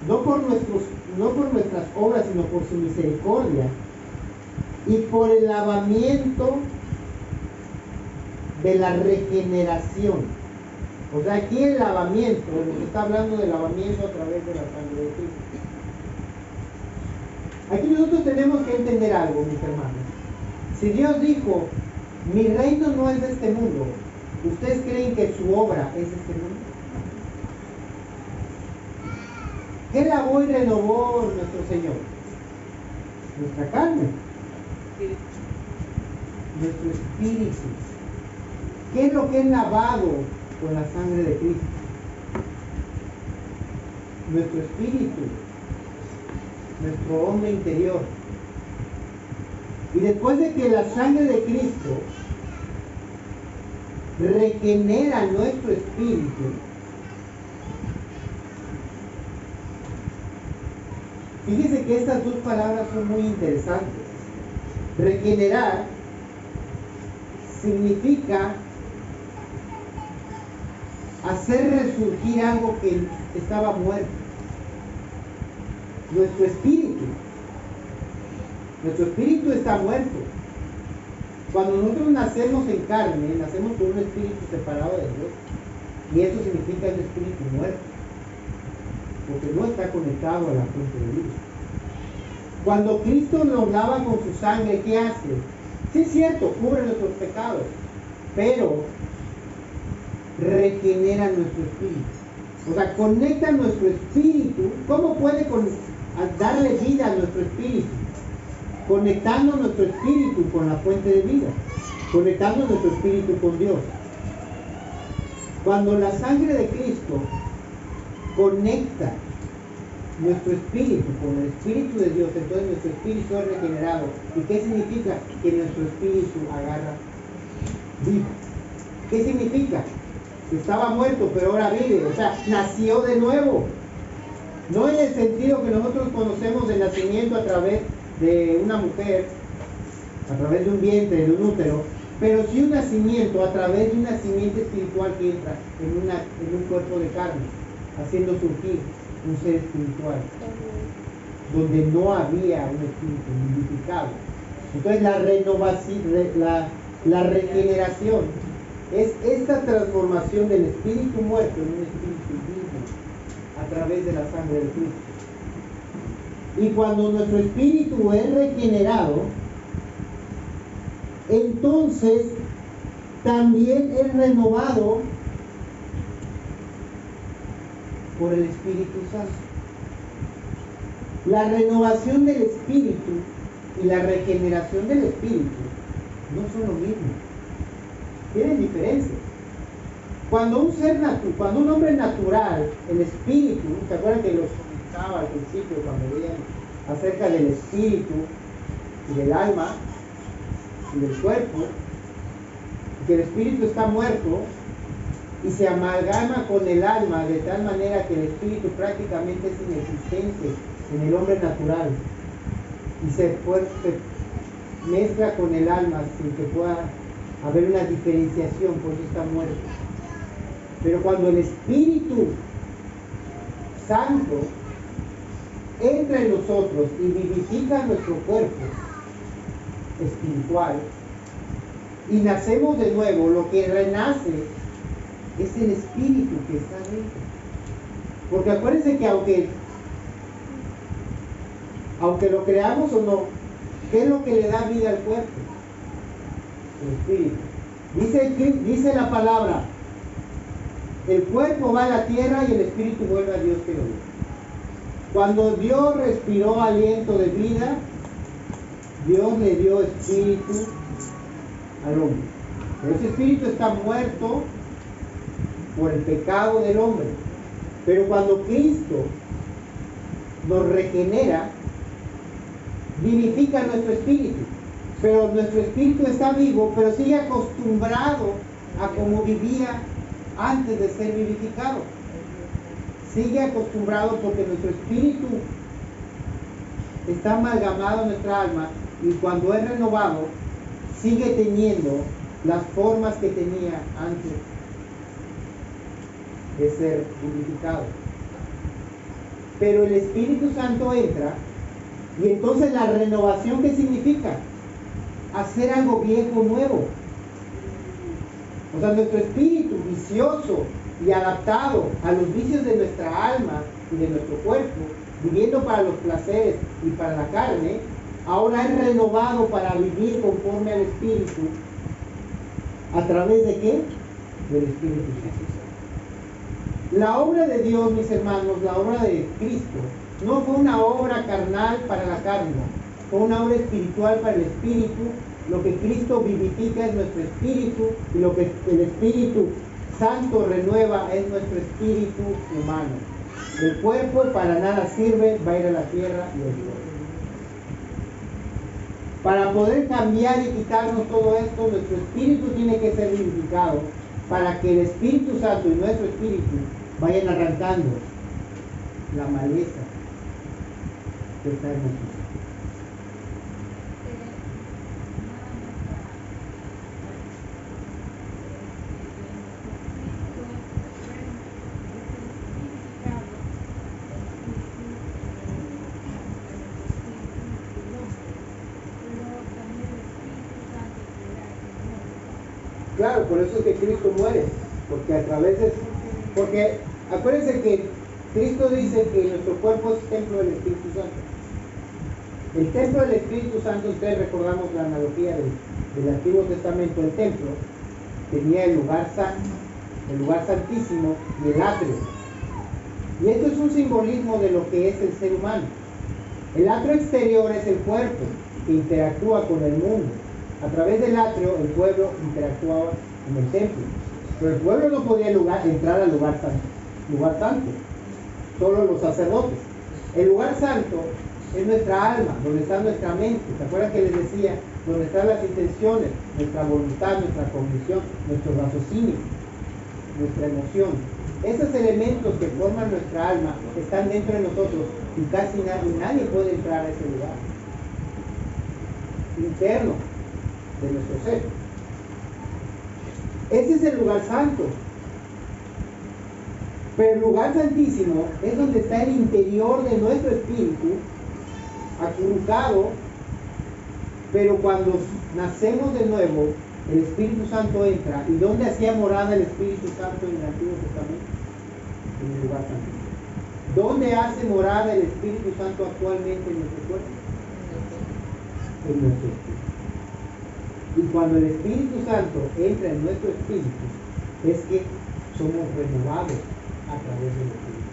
no por nuestras obras, sino por su misericordia y por el lavamiento de la regeneración. O sea, aquí el lavamiento, nos está hablando del lavamiento a través de la sangre de Cristo. Aquí nosotros tenemos que entender algo, mis hermanos. Si Dios dijo, mi reino no es de este mundo, ¿ustedes creen que su obra es de este mundo? ¿Qué lavó y renovó nuestro Señor? Nuestra carne, nuestro espíritu. ¿Qué es lo que es lavado con la sangre de Cristo? Nuestro espíritu, nuestro hombre interior. Y después de que la sangre de Cristo regenera nuestro espíritu, fíjese que estas dos palabras son muy interesantes. Regenerar significa hacer resurgir algo que estaba muerto. Nuestro espíritu está muerto. Cuando nosotros nacemos en carne, nacemos con un espíritu separado de Dios, y eso significa un espíritu muerto, porque no está conectado a la fuente de vida. Cuando Cristo nos lava con su sangre, ¿qué hace? Sí, es cierto, cubre nuestros pecados, pero regenera nuestro espíritu. O sea, conecta nuestro espíritu. ¿Cómo puede darle vida a nuestro espíritu? Conectando nuestro espíritu con la fuente de vida, conectando nuestro espíritu con Dios. Cuando la sangre de Cristo conecta nuestro espíritu con el espíritu de Dios, entonces nuestro espíritu es regenerado. ¿Y qué significa? Que nuestro espíritu agarra vida. ¿Qué significa? Que estaba muerto, pero ahora vive. O sea, nació de nuevo. No en el sentido que nosotros conocemos del nacimiento a través de una mujer, a través de un vientre, de un útero, pero sí un nacimiento a través de una simiente espiritual que entra en un cuerpo de carne. haciendo surgir un ser espiritual, donde no había un espíritu vivificado. Entonces la renovación, la regeneración es esta transformación del espíritu muerto en un espíritu vivo a través de la sangre de Cristo. Y cuando nuestro espíritu es regenerado, entonces también es renovado por el Espíritu Santo. La renovación del espíritu y la regeneración del espíritu no son lo mismo. Tienen diferencias. Cuando un hombre natural, el espíritu, ¿se acuerdan que los comentaba al principio cuando veían acerca del espíritu y del alma y del cuerpo? Que el espíritu está muerto y se amalgama con el alma de tal manera que el espíritu prácticamente es inexistente en el hombre natural y se mezcla con el alma sin que pueda haber una diferenciación, por eso está muerto. Pero cuando el Espíritu Santo entra en nosotros y vivifica nuestro cuerpo espiritual y nacemos de nuevo, lo que renace es el espíritu que está dentro. Porque acuérdense que aunque lo creamos o no, ¿qué es lo que le da vida al cuerpo? El espíritu. Dice la palabra, el cuerpo va a la tierra y el espíritu vuelve a Dios que lo dio. Cuando Dios respiró aliento de vida, Dios le dio espíritu al hombre. Pero ese espíritu está muerto por el pecado del hombre. Pero cuando Cristo nos regenera, vivifica nuestro espíritu. Pero nuestro espíritu está vivo, pero sigue acostumbrado a como vivía antes de ser vivificado. Sigue acostumbrado porque nuestro espíritu está amalgamado en nuestra alma y cuando es renovado sigue teniendo las formas que tenía antes de ser vivificado. Pero el Espíritu Santo entra y entonces la renovación, ¿qué significa? Hacer algo viejo nuevo. O sea, nuestro espíritu vicioso y adaptado a los vicios de nuestra alma y de nuestro cuerpo, viviendo para los placeres y para la carne, ahora es renovado para vivir conforme al Espíritu. ¿A través de qué? Del Espíritu Santo. La obra de Dios, mis hermanos, la obra de Cristo, no fue una obra carnal para la carne, fue una obra espiritual para el espíritu. Lo que Cristo vivifica es nuestro espíritu y lo que el Espíritu Santo renueva es nuestro espíritu humano. El cuerpo para nada sirve, va a ir a la tierra y el fuego. Para poder cambiar y quitarnos todo esto, nuestro espíritu tiene que ser vivificado para que el Espíritu Santo y nuestro espíritu vayan arrancando la maleza que está en nosotros. Claro, por eso es que Cristo muere, porque a través de... Porque acuérdense que Cristo dice que nuestro cuerpo es templo del Espíritu Santo. El templo del Espíritu Santo, ustedes recordamos la analogía del Antiguo Testamento, el templo tenía el lugar santo, el lugar santísimo y el atrio. Y esto es un simbolismo de lo que es el ser humano. El atrio exterior es el cuerpo que interactúa con el mundo. A través del atrio el pueblo interactuaba en el templo. Pero el pueblo no podía entrar al lugar santo. Solo los sacerdotes. El lugar santo es nuestra alma, donde está nuestra mente. ¿Se acuerdan que les decía? Donde están las intenciones, nuestra voluntad, nuestra cognición, nuestro raciocinio, nuestra emoción. Esos elementos que forman nuestra alma están dentro de nosotros y casi nadie puede entrar a ese lugar interno de nuestro ser. Ese es el lugar santo. Pero el lugar santísimo es donde está el interior de nuestro espíritu, acurrucado. Pero cuando nacemos de nuevo, el Espíritu Santo entra. ¿Y dónde hacía morada el Espíritu Santo en el Antiguo Testamento? En el lugar santísimo. ¿Dónde hace morada el Espíritu Santo actualmente en nuestro cuerpo? En nuestro espíritu. Y cuando el Espíritu Santo entra en nuestro espíritu, es que somos renovados a través del Espíritu.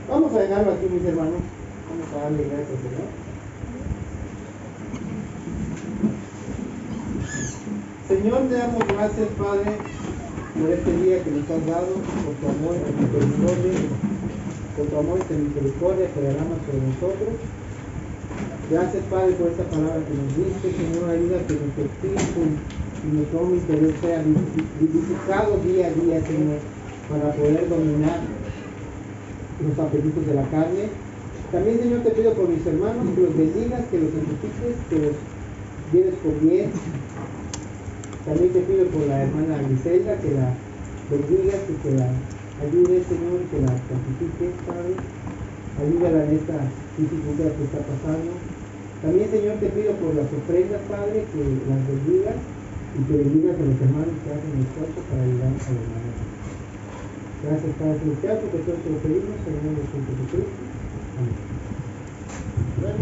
Vamos a dejarlo aquí, mis hermanos. Vamos a darle gracias, Señor. Señor, te damos gracias, Padre, por este día que nos has dado, por tu amor y misericordia, por tu amor y tu misericordia que derramas sobre nosotros. Gracias, Padre, por esta palabra que nos diste. Señor, ayuda a que nuestro espíritu y nuestro hombre interior sea vivificado día a día, Señor, para poder dominar los apetitos de la carne. También, Señor, te pido por mis hermanos que los bendigas, que los santifiques, que los lleves con bien. También te pido por la hermana Griselda, que la bendigas y que la ayudes, Señor, y que la santifiques, Padre. Ayúdala en esta dificultad que está pasando. También, Señor, te pido por las ofrendas, Padre, que las bendigas y que bendigas a los hermanos que hacen el esfuerzo para ayudar a los hermanos. Gracias, Padre Celestial, porque todo esto lo pedimos en el nombre de Jesucristo. Amén.